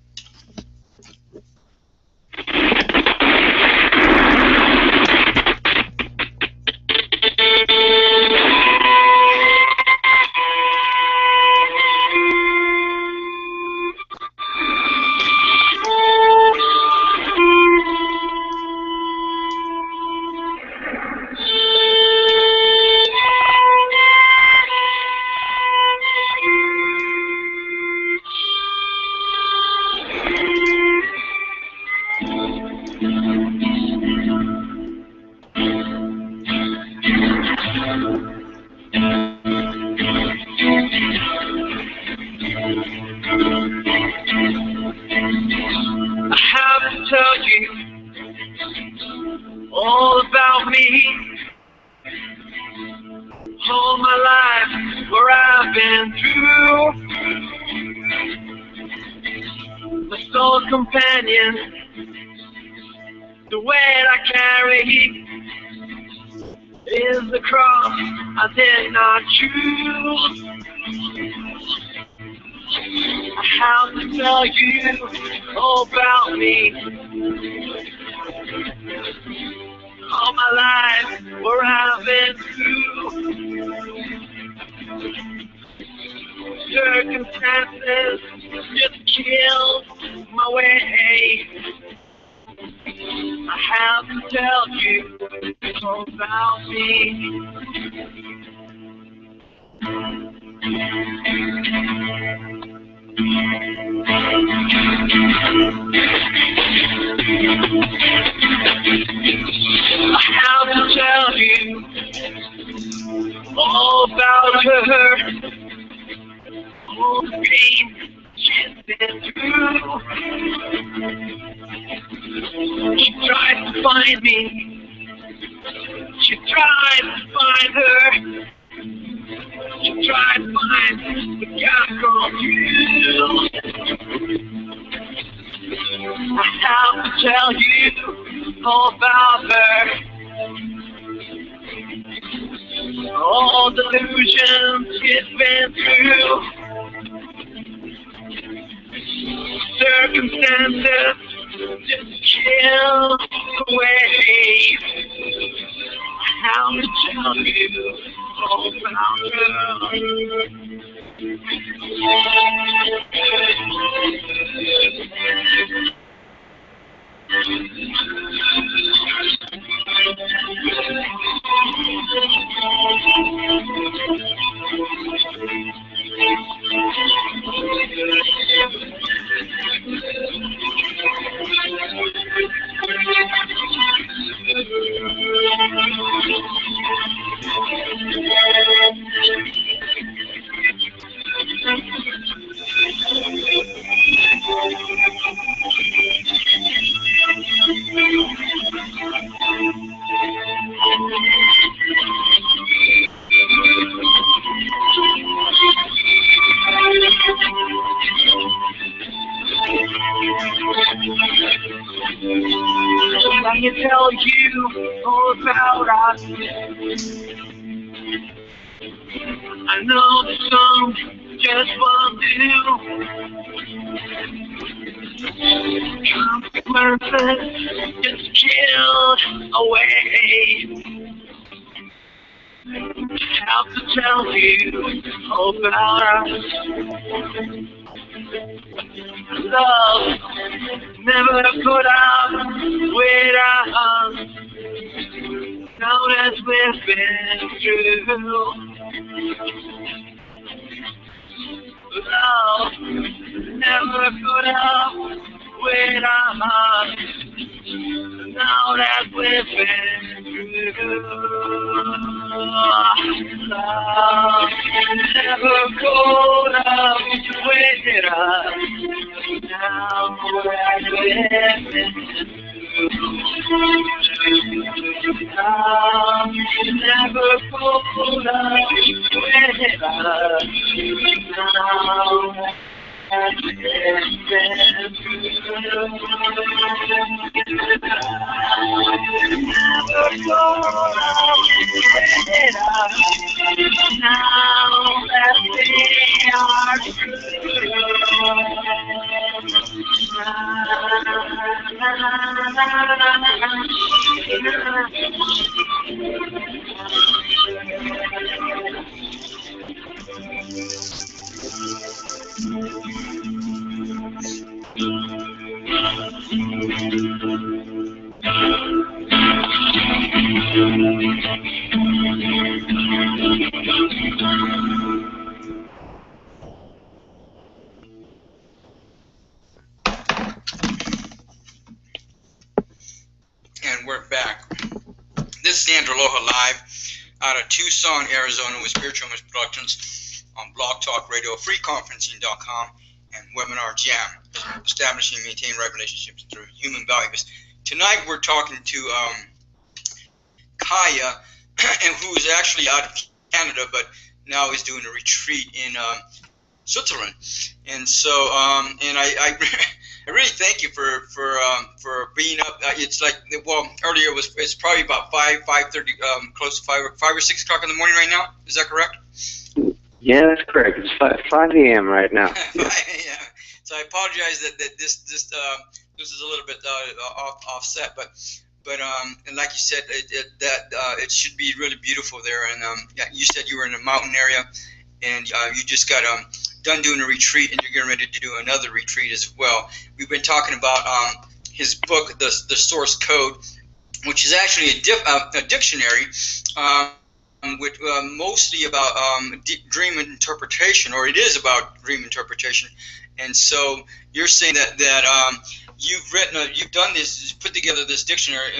All about me, all my life, where I've been through, my soul's companion, the weight I carry is the cross I did not choose. I have to tell you all about me, all my life, where I've been through, circumstances just killed my way. I have to tell you all about me. I have to tell you all about her, all the pain she's been through. She tried to find me, she tried to find her, she tried to find the guy called you. I have to tell you all about her, all delusions she's been through, circumstances just kill away. How to tell you all about her. me tell you all about us. I know the song just won't do. Consequences just killed away. Have to tell you all about us. Love never put up with us. Now that we've been through. Love never put up with us. Now that we've been through. Love never put up with us. Now that we've been through. Love never put up with us. Now that we've been through. Never put up with us. Now that we are And we're back. This is Aloha Live out of Tucson, Arizona with Spiritual Image Productions on Blog Talk Radio, freeconferencing.com, and Webinar Jam, establishing and maintaining right relationships through human values. Tonight we're talking to Kaya, and who is actually out of Canada, but now is doing a retreat in Switzerland. And so, and I really thank you for being up. It's like, well, earlier it's probably about 5:30, close to 5 or 6 o'clock in the morning right now. Is that correct? Yeah, that's correct. It's 5 a.m. right now. Yeah. So I apologize that this is a little bit offset, but and like you said, it should be really beautiful there. And yeah, you said you were in a mountain area, and you just got done doing a retreat, and you're getting ready to do another retreat as well. We've been talking about his book, the Source Code, which is actually a dictionary, with mostly about dream interpretation, or it is about dream interpretation. And so you're saying that you've written, you've done this, put together this dictionary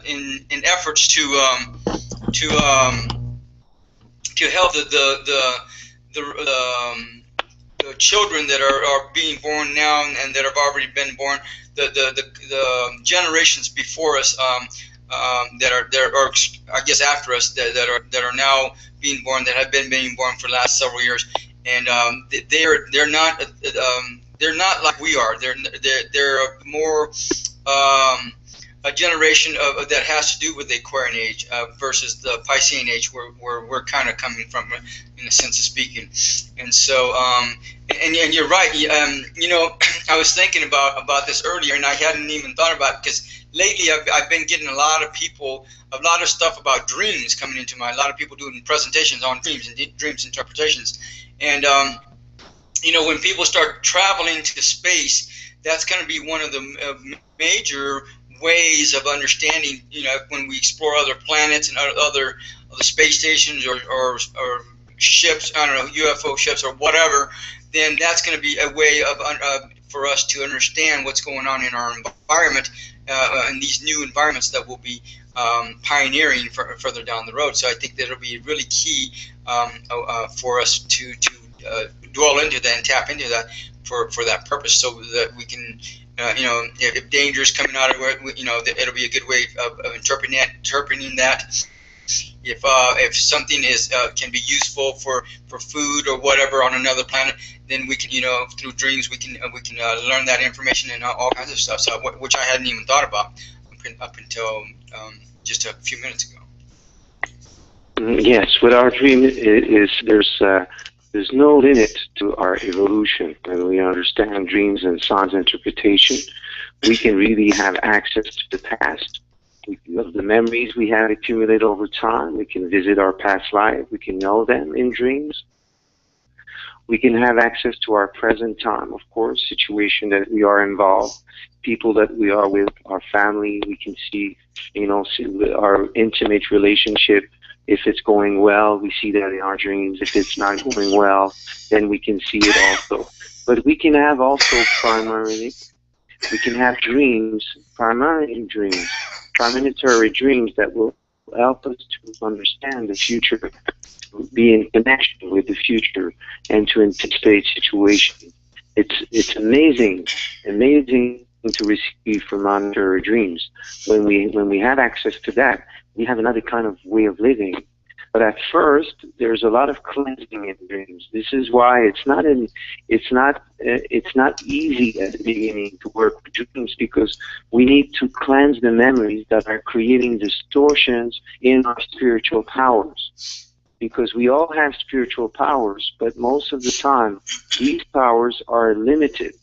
in efforts to help the children that are being born now and that have already been born, the generations before us that are I guess after us that are now being born, that have been being born for the last several years, and they're not like we are. They're more a generation of that has to do with the Aquarian age versus the Piscean age, where we're kind of coming from, in a sense of speaking. And so, and you're right. You know, I was thinking about this earlier, and I hadn't even thought about it, because lately I've been getting a lot of stuff about dreams coming into a lot of people doing presentations on dreams and dreams interpretations. And you know, when people start traveling to space, that's going to be one of the major ways of understanding, you know, when we explore other planets and other space stations or ships, I don't know, UFO ships or whatever, then that's going to be a way of for us to understand what's going on in our environment, and these new environments that we'll be pioneering further down the road. So I think that it'll be really key for us to dwell into that and tap into that for that purpose, so that we can, you know, if danger is coming out of it, you know, it'll be a good way of interpreting that. If something is can be useful for food or whatever on another planet, then we can, you know, through dreams we can learn that information and all kinds of stuff. So which I hadn't even thought about up until just a few minutes ago. Yes, with our dream there's no limit to our evolution. When we understand dreams and science interpretation, we can really have access to the past. Of the memories we have accumulated over time, we can visit our past life, we can know them in dreams. We can have access to our present time, of course, situation that we are involved, people that we are with, our family. We can see, see our intimate relationship. If it's going well, we see that in our dreams. If it's not going well, then we can see it also. But we can have also we can have dreams, primarily dreams, premonitory dreams that will help us to understand the future, to be in connection with the future, and to anticipate situations. It's amazing to receive premonitory dreams. When we have access to that, we have another kind of way of living. But at first, there's a lot of cleansing in dreams. This is why it's not easy at the beginning to work with dreams, because we need to cleanse the memories that are creating distortions in our spiritual powers. Because we all have spiritual powers, but most of the time, these powers are limited.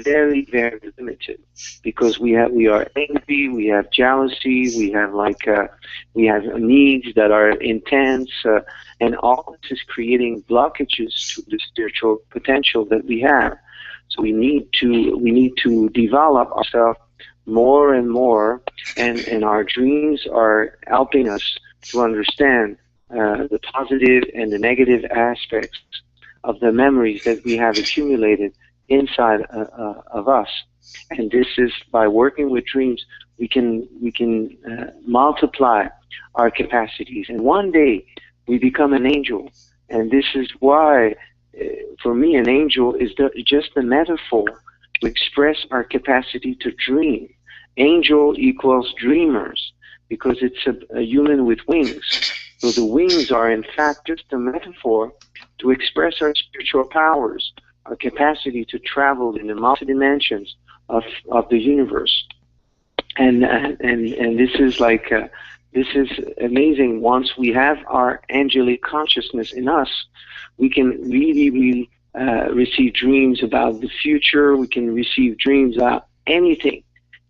Very, very limited, because we are angry, we have jealousy, we have needs that are intense, and all this is creating blockages to the spiritual potential that we have. So we need to develop ourselves more and more, and our dreams are helping us to understand the positive and the negative aspects of the memories that we have accumulated inside of us. And this is, by working with dreams, we can multiply our capacities, and one day we become an angel. And this is why, for me, an angel is just a metaphor to express our capacity to dream. Angel equals dreamers, because it's a human with wings. So the wings are in fact just a metaphor to express our spiritual powers, our capacity to travel in the multi-dimensions of the universe. And this is this is amazing. Once we have our angelic consciousness in us, we can really receive dreams about the future. We can receive dreams about anything.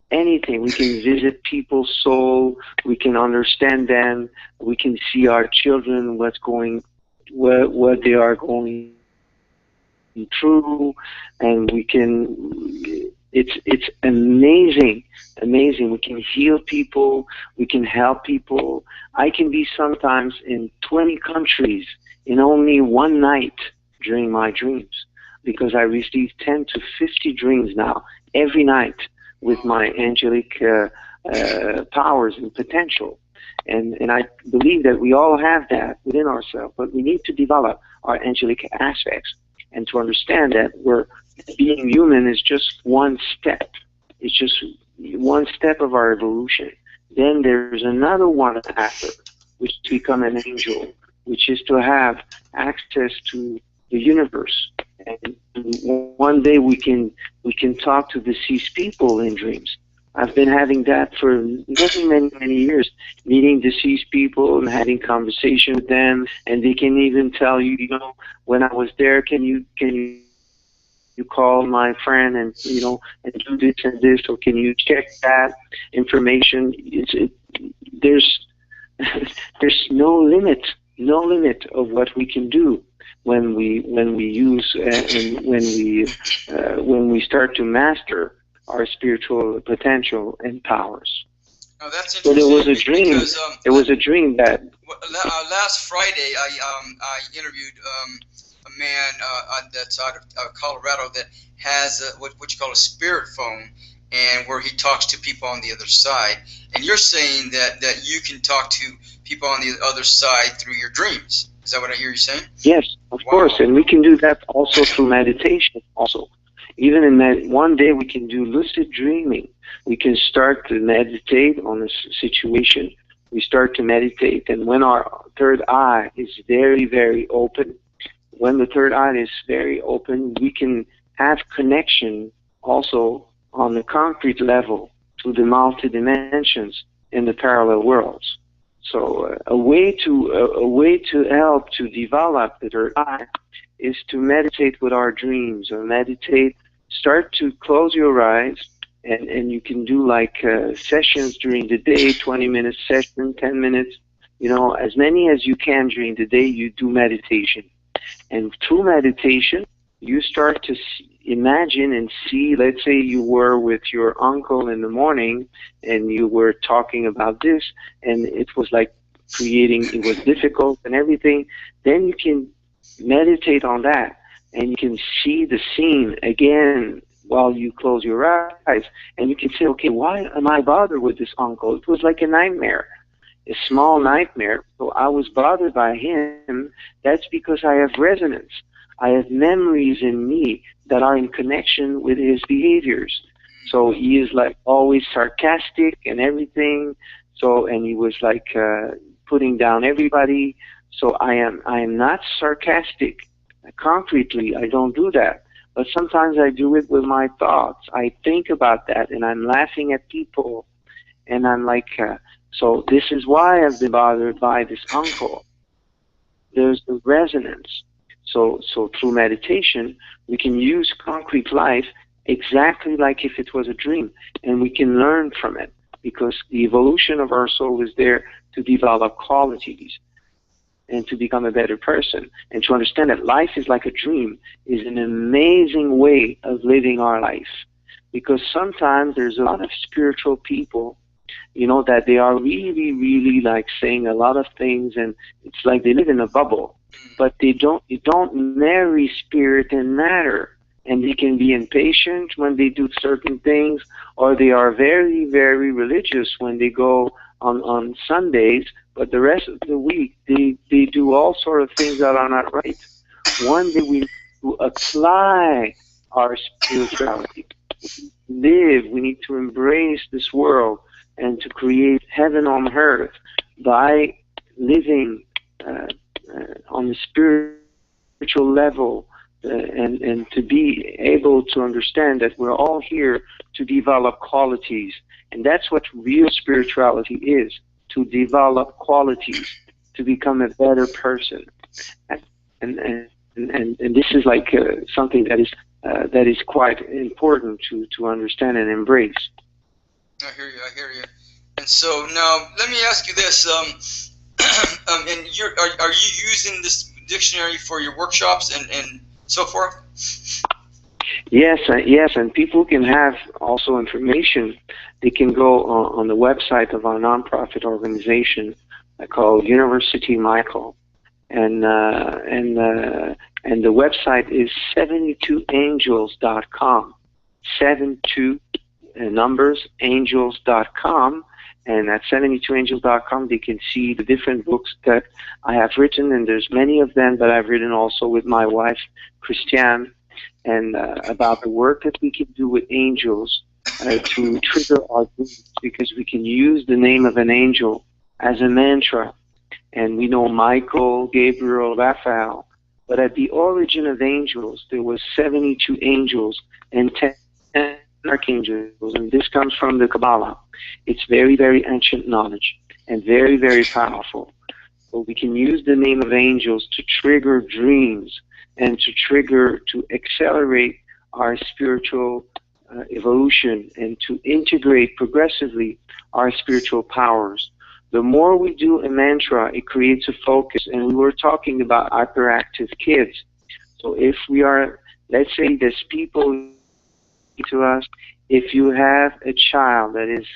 We can visit people's soul. We can understand them. We can see our children, what they are going through, and we can. It's amazing. We can heal people. We can help people. I can be sometimes in 20 countries in only one night during my dreams, because I receive 10 to 50 dreams now every night with my angelic powers and potential. And I believe that we all have that within ourselves, but we need to develop our angelic aspects and to understand that being human is just one step. It's just one step of our evolution. Then there's another one after, which is to become an angel, which is to have access to the universe. And one day we can talk to deceased people in dreams. I've been having that for many years, meeting deceased people and having conversation with them, and they can even tell you, when I was there, can you call my friend and and do this and this, or can you check that information? There's no limit of what we can do when we use and when we start to master our spiritual potential and powers. Oh, that's interesting. So there was a dream. Because, there was a dream that last Friday I interviewed a man that's out of Colorado that has what you call a spirit phone, and where he talks to people on the other side. And you're saying that you can talk to people on the other side through your dreams. Is that what I hear you saying? Yes, of course, and we can do that also through meditation. Also, even in one day we can do lucid dreaming. We can start to meditate on a situation. We start to meditate, and when our third eye is very, very open, when the third eye is very open, we can have connection also on the concrete level to the multi-dimensions in the parallel worlds. So a way to help to develop the third eye is to meditate with our dreams, or meditate. Start to close your eyes, and you can do like sessions during the day, 20-minute session, 10 minutes, you know, as many as you can during the day. You do meditation, and through meditation, you start to imagine and see. Let's say you were with your uncle in the morning, and you were talking about this, and it was like it was difficult and everything. Then you can meditate on that, and you can see the scene again while you close your eyes, and you can say, okay, why am I bothered with this uncle? It was like a nightmare, a small nightmare. So I was bothered by him. That's because I have resonance. I have memories in me that are in connection with his behaviors. So he is like always sarcastic and everything. So, and he was like putting down everybody. So I am not sarcastic. Concretely, I don't do that. But sometimes I do it with my thoughts. I think about that, and I'm laughing at people, and I'm like, so this is why I've been bothered by this uncle. There's the resonance. So through meditation, we can use concrete life exactly like if it was a dream, and we can learn from it, because the evolution of our soul is there to develop qualities and to become a better person, and to understand that life is like a dream is an amazing way of living our life. Because sometimes there's a lot of spiritual people, you know, that they are really, really like saying a lot of things, and it's like they live in a bubble, but they don't marry spirit and matter. And they can be impatient when they do certain things, or they are very, very religious when they go on Sundays, but the rest of the week they do all sort of things that are not right. One day we need to apply our spirituality. We need to embrace this world and to create heaven on earth by living on the spiritual level, and to be able to understand that we're all here to develop qualities. And that's what real spirituality is, to develop qualities, to become a better person. And this is like something that is quite important to understand and embrace. I hear you. And so now, let me ask you this: and are you using this dictionary for your workshops and so forth? Yes, and people can have also information. They can go on the website of our nonprofit organization called University Michael, and the website is 72angels.com. 72 numbers angels.com, and at 72angels.com they can see the different books that I have written, and there's many of them that I've written also with my wife Christiane, and about the work that we can do with angels to trigger our dreams, because we can use the name of an angel as a mantra. And we know Michael, Gabriel, Raphael, but at the origin of angels there was 72 angels and 10 archangels, and this comes from the Kabbalah. It's very, very ancient knowledge and very, very powerful. So we can use the name of angels to trigger dreams and to accelerate our spiritual evolution, and to integrate progressively our spiritual powers. The more we do a mantra, it creates a focus. And we were talking about hyperactive kids. So if we are, let's say there's people to us, if you have a child that is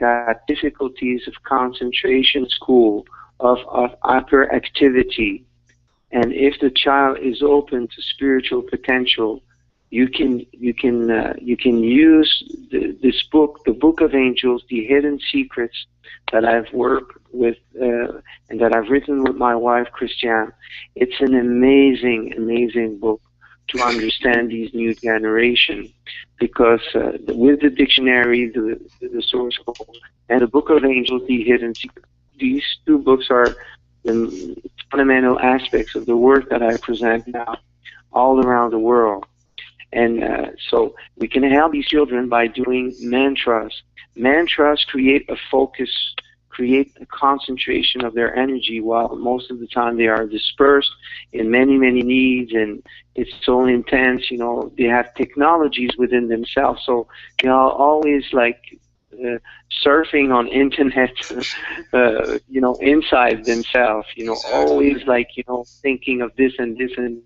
got difficulties of concentration in school, of hyperactivity, and if the child is open to spiritual potential, you can use this book, the Book of Angels, the Hidden Secrets, that I've worked with and that I've written with my wife Christiane. It's an amazing, amazing book to understand these new generation, because with the dictionary, the source code, and the Book of Angels, the Hidden Secrets, these two books are the fundamental aspects of the work that I present now all around the world. And so we can help these children by doing mantras. Mantras create a focus, create a concentration of their energy, while most of the time they are dispersed in many, many needs, and it's so intense. You know, they have technologies within themselves, so they are always like surfing on internet, you know, inside themselves. You know, always like, you know, thinking of this and this and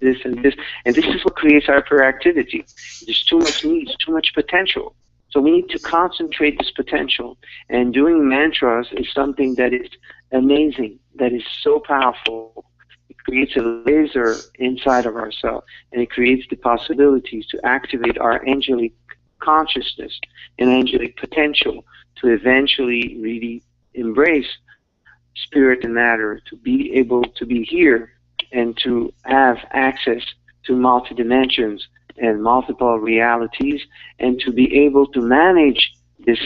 this and this, and this is what creates hyperactivity. There's too much needs, too much potential. So we need to concentrate this potential, and doing mantras is something that is amazing, that is so powerful. It creates a laser inside of ourselves, and it creates the possibilities to activate our angelic consciousness and angelic potential to eventually really embrace spirit and matter, to be able to be here and to have access to multi-dimensions and multiple realities, and to be able to manage this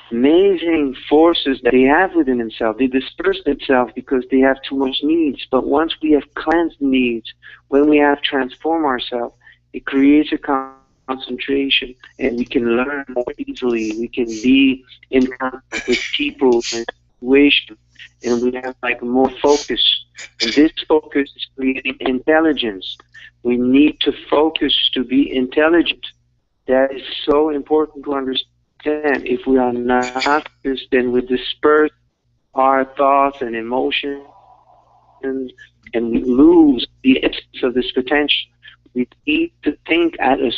amazing forces that they have within themselves. They disperse themselves because they have too much needs. But once we have cleansed needs, when we have transformed ourselves, it creates a concentration, and we can learn more easily. We can be in contact with people and situations, and we have like more focus. And this focus is creating intelligence. We need to focus to be intelligent. That is so important to understand. If we are not focused, then we disperse our thoughts and emotions, and we lose the essence of this potential. We need to think at a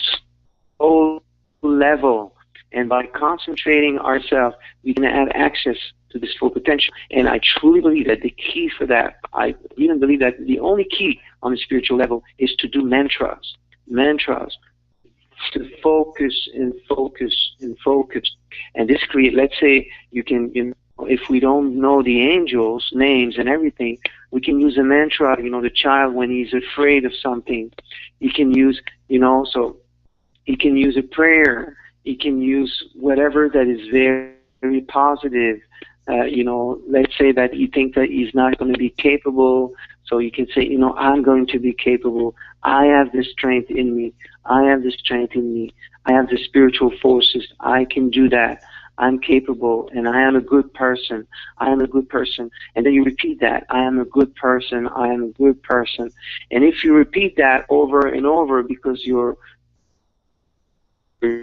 soul level, and by concentrating ourselves, we can have access to this full potential. And I truly believe that the key for that, I even believe that the only key on the spiritual level is to do mantras. Mantras, to focus and focus and focus. And this create, let's say you can, you know, if we don't know the angels' names and everything, we can use a mantra. You know, the child, when he's afraid of something, he can use, you know, so he can use a prayer. He can use whatever that is very, very positive. You know, let's say that you think that he's not going to be capable, so you can say, you know, I'm going to be capable. I have the strength in me. I have the strength in me. I have the spiritual forces. I can do that. I'm capable, and I am a good person. I am a good person. And then you repeat that. I am a good person. I am a good person. And if you repeat that over and over because your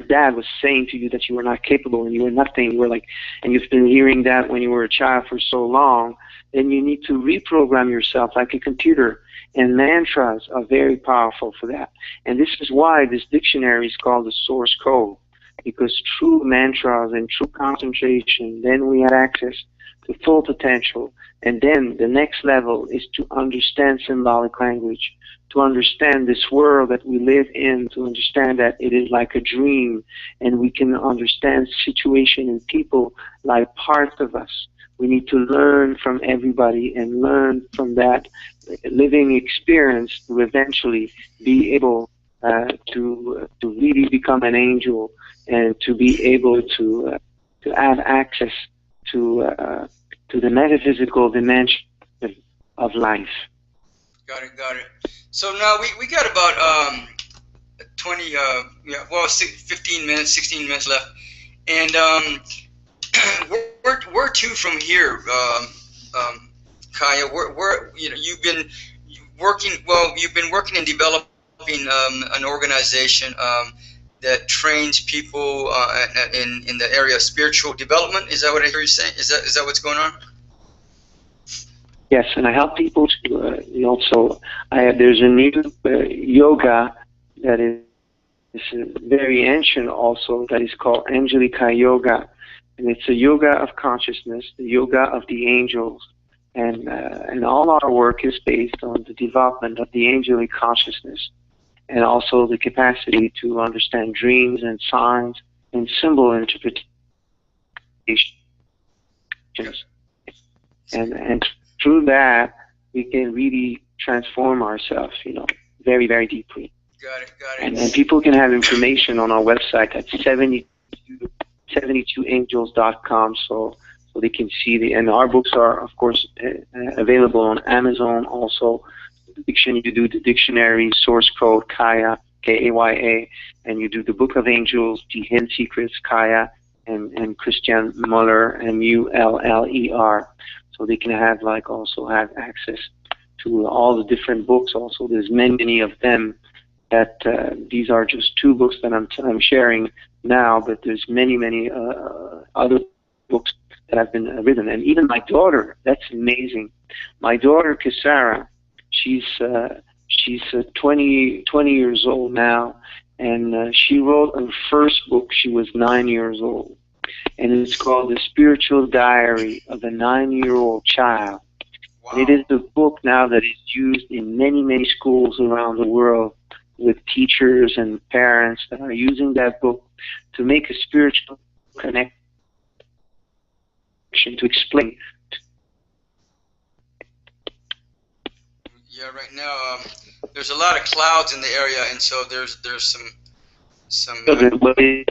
dad was saying to you that you were not capable and you were nothing, you were like, and you've been hearing that when you were a child for so long, then you need to reprogram yourself like a computer. And mantras are very powerful for that. And this is why this dictionary is called the source code, because through mantras and true concentration, then we have access to full potential. And then the next level is to understand symbolic language, to understand this world that we live in, to understand that it is like a dream, and we can understand situation and people like parts of us. We need to learn from everybody and learn from that living experience to eventually be able to really become an angel and to be able to have access to the metaphysical dimension of life. Got it, got it. So now we got about 15 minutes, 16 minutes left, and where to from here, Kaya? Where you know you've been working? Well, you've been working and developing an organization that trains people in the area of spiritual development. Is that what I hear you saying? Is that what's going on? Yes, and I help people to, you know, so there's a new yoga that is very ancient also, that is called Angelica Yoga. And it's a yoga of consciousness, the yoga of the angels. And all our work is based on the development of the angelic consciousness, and also the capacity to understand dreams and signs and symbol interpretations. And through that, we can really transform ourselves, you know, very, very deeply. Got it, got it. And people can have information on our website at 72angels.com, so they can see and our books are, of course, available on Amazon also. You do the dictionary, source code, Kaya, Kaya, and you do the Book of Angels, the Hidden Secrets, Kaya, and Christian Muller, Muller. So they can have also have access to all the different books. Also, there's many of them. That these are just 2 books that I'm sharing now, but there's many other books that have been written. And even my daughter, that's amazing. My daughter Kisara, she's 20 years old now, and she wrote her first book. She was 9 years old, and it's called The Spiritual Diary of a 9-Year-Old Child. Wow. And it is a book now that is used in many schools around the world, with teachers and parents that are using that book to make a spiritual connection, to explain. Yeah, right now there's a lot of clouds in the area, and so there's some. Go ahead.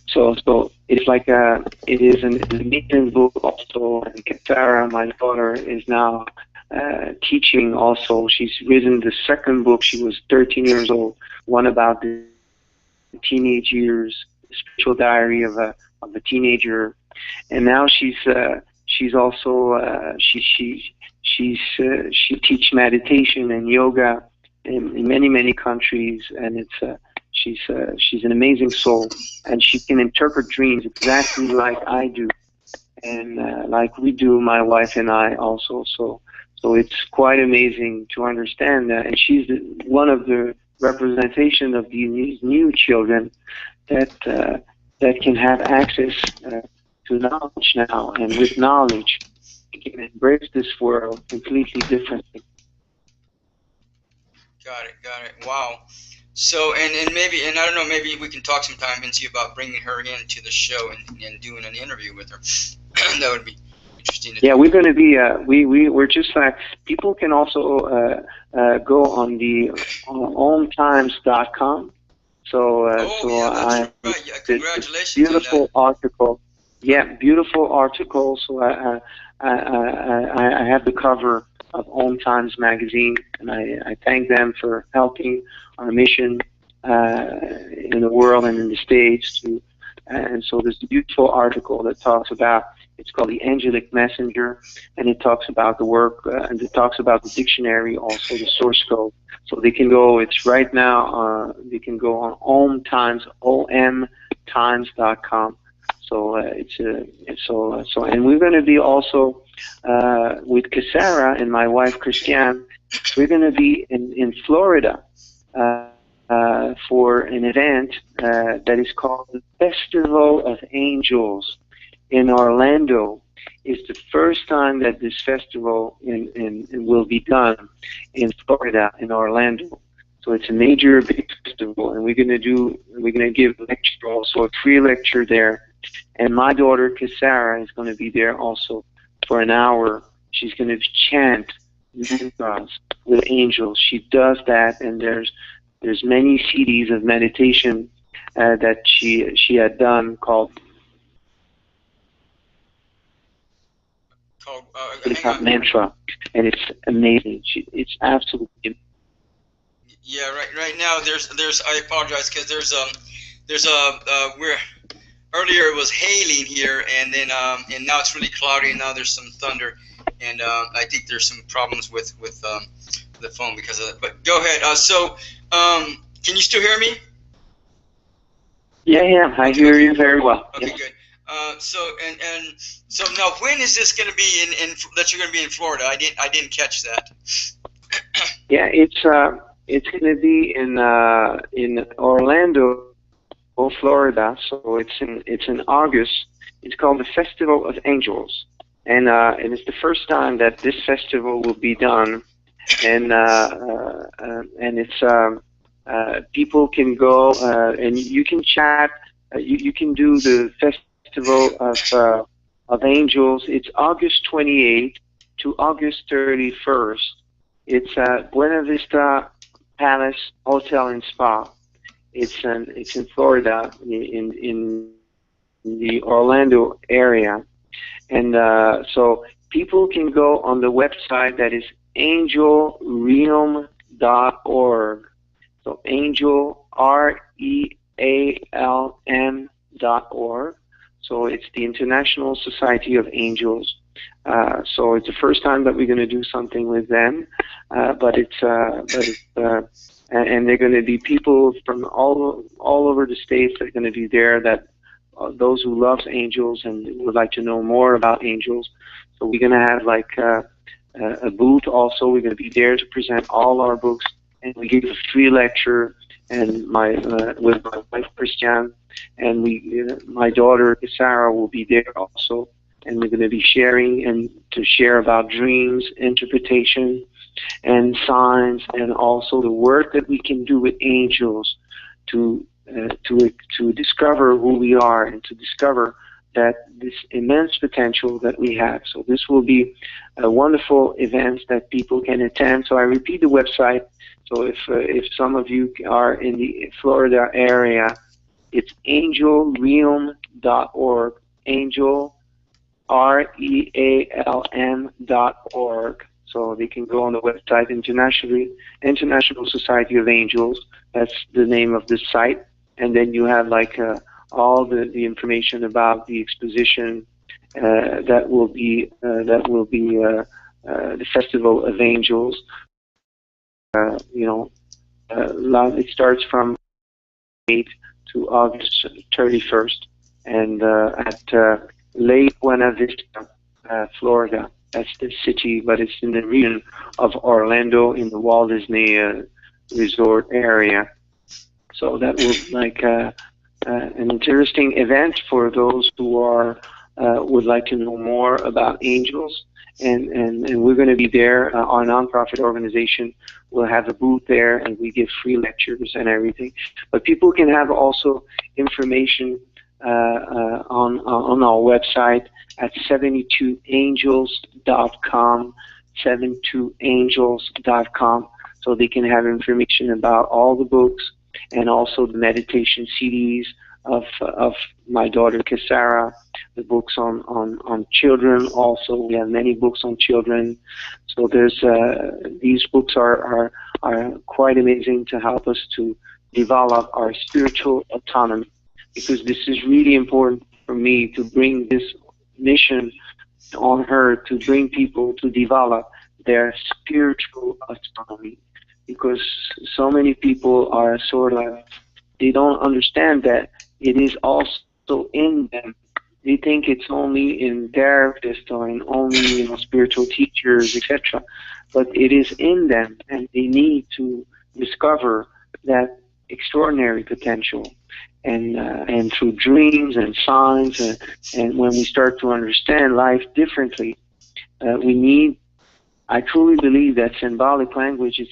So it's it is an amazing book also, and Katara, my daughter, is now teaching also. She's written the second book. She was 13 years old, one about the teenage years, the spiritual diary of a teenager, and now she teach meditation and yoga in many countries, and she's an amazing soul, and she can interpret dreams exactly like I do, and like we do, my wife and I also. So it's quite amazing to understand that, and she's one of the representation of these new children that can have access to knowledge now, and with knowledge, you can embrace this world completely differently. Got it. Wow. So and I don't know, maybe we can talk sometime and see about bringing her into the show and doing an interview with her. That would be interesting. Yeah, we're going to be. We're just people can also go on the omtimes.com. Congratulations! Beautiful article. Yeah, beautiful article. So I have the cover of Om Times magazine, and I thank them for helping our mission in the world and in the States. And so there's a beautiful article that talks about. It's called The Angelic Messenger, and it talks about the work, and it talks about the dictionary, also the source code. So they can go, it's right now, they can go on omtimes.com. So and we're going to be also, with Kisara and my wife Christiane, we're going to be in Florida for an event that is called the Festival of Angels in Orlando. It's the first time that this festival will be done in Florida, in Orlando. So it's a major big festival, and we're going to give a lecture, also a free lecture there. And my daughter Kisara is going to be there also for an hour. She's going to chant mantras with angels. She does that, and there's many CDs of meditation that she had done called mantra, and it's amazing. It's absolutely amazing. Yeah, right now there's I apologize because there's we're earlier it was hailing here, and then and now it's really cloudy, and now there's some thunder, and I think there's some problems with the phone because of that. But go ahead. Can you still hear me? Yeah, I hear you very well. Okay, yeah. Good. So now when is this going to be in that you're going to be in Florida? I didn't catch that. Yeah, it's going to be in Orlando, Florida. So it's in August. It's called the Festival of Angels, and it's the first time that this festival will be done, and it's people can go and you can chat. You can do the Festival of Angels. It's August 28th to August 31st. It's at Buena Vista Palace Hotel and Spa. It's in Florida, in the Orlando area, and so people can go on the website that is angelrealm.org. So angel, REALM.org. So it's the International Society of Angels. So it's the first time that we're going to do something with them, and they're going to be people from all over the states that are going to be there. That those who love angels and would like to know more about angels. So we're going to have like a booth. Also, we're going to be there to present all our books, and we give a free lecture. And with my wife Christiane, and my daughter Sarah will be there also, and we're going to be sharing and to share about dreams, interpretation, and signs, and also the work that we can do with angels to discover who we are and to discover that this immense potential that we have. So this will be a wonderful event that people can attend. So I repeat the website. So if some of you are in the Florida area, it's angelrealm.org, angel, REALM.org. So they can go on the website, International Society of Angels. That's the name of the site. And then you have like all the information about the exposition that will be the Festival of Angels. It starts from 8 to August 31st, and at Lake Buena Vista, Florida. That's the city, but it's in the region of Orlando in the Walt Disney Resort area. So that was like an interesting event for those who would like to know more about angels. And we're going to be there. Our nonprofit organization will have a booth there, and we give free lectures and everything. But people can have also information on our website at 72angels.com, 72angels.com, so they can have information about all the books and also the meditation CDs of my daughter Kisara, the books on children. Also, we have many books on children. So there's these books are quite amazing to help us to develop our spiritual autonomy, because this is really important for me to bring this mission on Earth, to bring people to develop their spiritual autonomy, because so many people are sort of, they don't understand that it is also in them. They think it's only in therapists or in only spiritual teachers, etc. But it is in them, and they need to discover that extraordinary potential. And through dreams and signs, and when we start to understand life differently, I truly believe that symbolic language is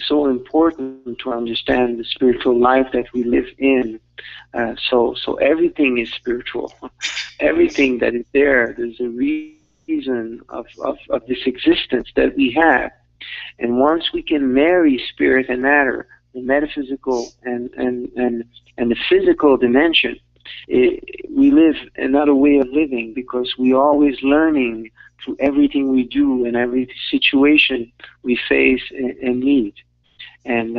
so important to understand the spiritual life that we live in. So everything is spiritual. Everything that is there's a reason of this existence that we have. And once we can marry spirit and matter, the metaphysical and the physical dimension, we live another way of living, because we're always learning through everything we do and every situation we face and meet. And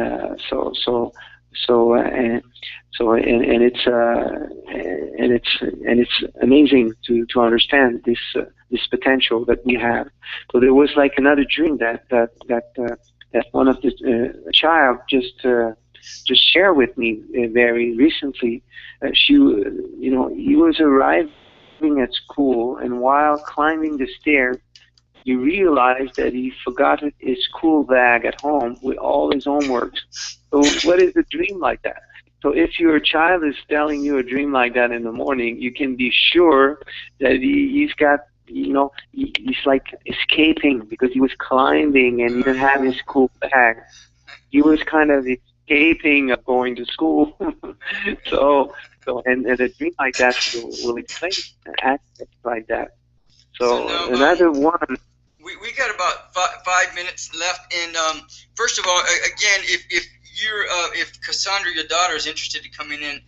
it's amazing to understand this potential that we have. So there was like another dream that one of the child just shared with me very recently. He was arriving at school, and while climbing the stairs, he realized that he forgot his school bag at home with all his homework. So what is a dream like that? So if your child is telling you a dream like that in the morning, you can be sure that he's got, he's like escaping, because he was climbing and he didn't have his school bag. He was kind of escaping of going to school. So and a dream like that will explain aspects like that. So now, another one. We got about 5 minutes left, and first of all, again, if Cassandra, your daughter, is interested in coming in,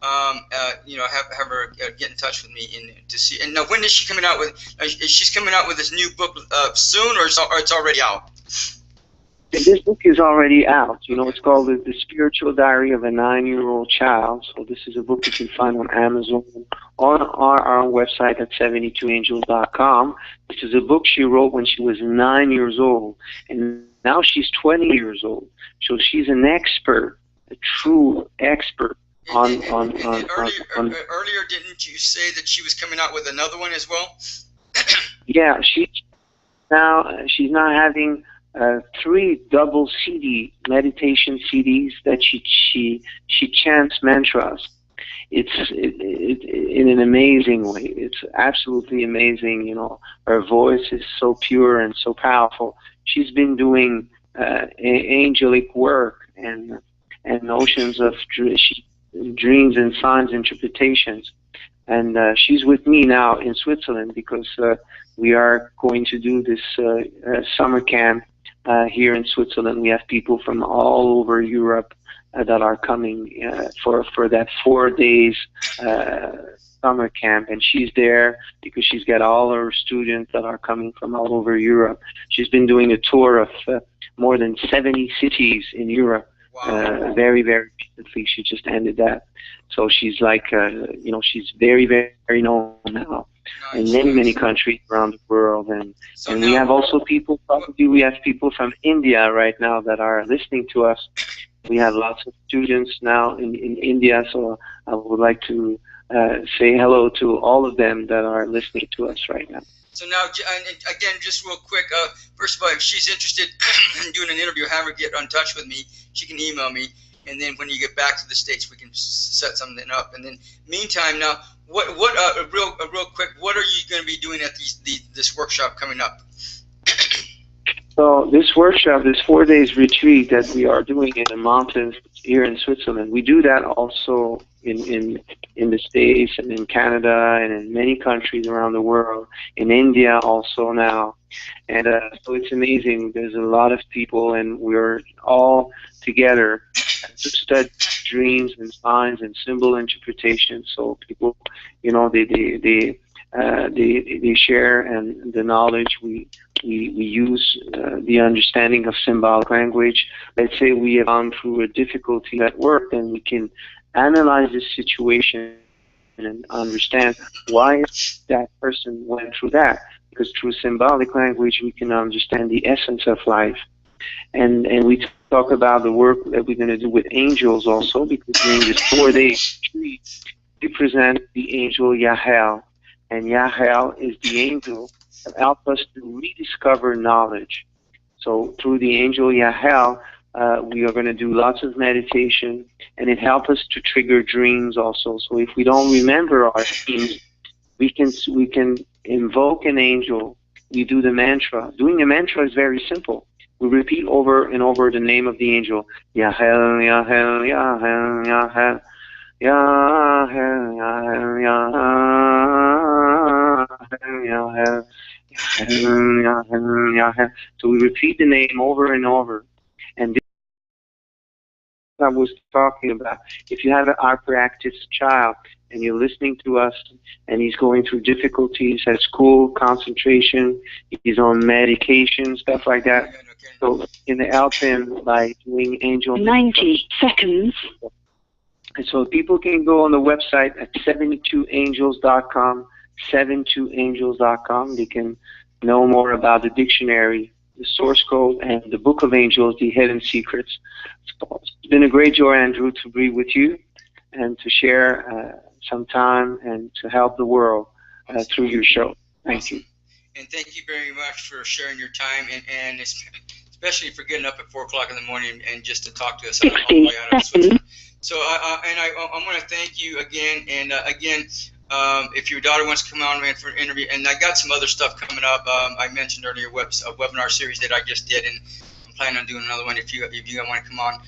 have her get in touch with me to see. And now, when is she coming out with? She's coming out with this new book soon, or it's already out? This book is already out. It's called The Spiritual Diary of a 9-Year-Old Child. So this is a book you can find on Amazon, on our website at 72angels.com. This is a book she wrote when she was 9 years old, and now she's 20 years old. So she's an expert, a true expert on. Earlier, didn't you say that she was coming out with another one as well? Yeah, she's now having 3 double CD meditation CDs that she chants mantras. It's in an amazing way. It's absolutely amazing. Her voice is so pure and so powerful. She's been doing angelic work and notions of dreams and signs interpretations. And she's with me now in Switzerland because we are going to do this summer camp here in Switzerland. We have people from all over Europe that are coming for that 4 days summer camp, and she's there because she's got all her students that are coming from all over Europe. She's been doing a tour of more than 70 cities in Europe. Wow. Very, very recently. She just ended that. So she's like, she's very, very, very known now in many countries around the world. And we have also people, we have people from India right now that are listening to us. We have lots of students now in India, so I would like to say hello to all of them that are listening to us right now. So now, again, just real quick, first of all, if she's interested in doing an interview, have her get in touch with me. She can email me, and then when you get back to the States, we can set something up. And then, meantime, now, real quick, what are you going to be doing at this workshop coming up? So this workshop, this 4 days retreat that we are doing in the mountains here in Switzerland, we do that also in the States and in Canada and in many countries around the world, in India also now. And so it's amazing. There's a lot of people, and we're all together to study dreams and signs and symbol interpretation. So people, they share and the knowledge. We use the understanding of symbolic language. Let's say we have gone through a difficulty at work, then we can analyze this situation and understand why that person went through that. Because through symbolic language, we can understand the essence of life. And we talk about the work that we're going to do with angels also, because during this 4-day retreat, we present the angel Yahel. And Yahel is the angel that helps us to rediscover knowledge. So through the angel Yahel, we are going to do lots of meditation, and it helps us to trigger dreams also. So if we don't remember our dreams, we can invoke an angel. We do the mantra. Doing the mantra is very simple. We repeat over and over the name of the angel. Yahel, Yahel, Yahel, Yahel. Yahel, Yahel, Yahel, Yahel, Yahel, Yahel. So we repeat the name over and over. And this I was talking about. If you have an hyperactive child and you're listening to us and he's going through difficulties at school, concentration, he's on medication, stuff like that. So you can help him by doing angel 90 seconds. And so people can go on the website at 72angels.com, 72angels.com. They can know more about the dictionary, the source code, and the Book of Angels, the Hidden Secrets. It's been a great joy, Andrew, to be with you and to share some time and to help the world through your show. Thank you. And thank you very much for sharing your time, and especially for getting up at 4 o'clock in the morning and just to talk to us all the way out of Switzerland. So, I want to thank you again, and again, if your daughter wants to come on for an interview, and I got some other stuff coming up. I mentioned earlier a webinar series that I just did, and I'm planning on doing another one. If you want to come on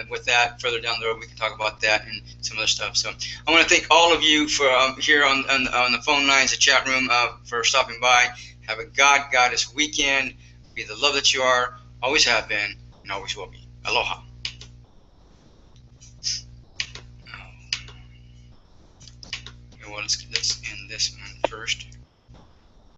with that further down the road, we can talk about that and some other stuff. So I want to thank all of you for here on the phone lines, the chat room, for stopping by. Have a goddess weekend. Be the love that you are, always have been, and always will be. Aloha. well, let's end this one first.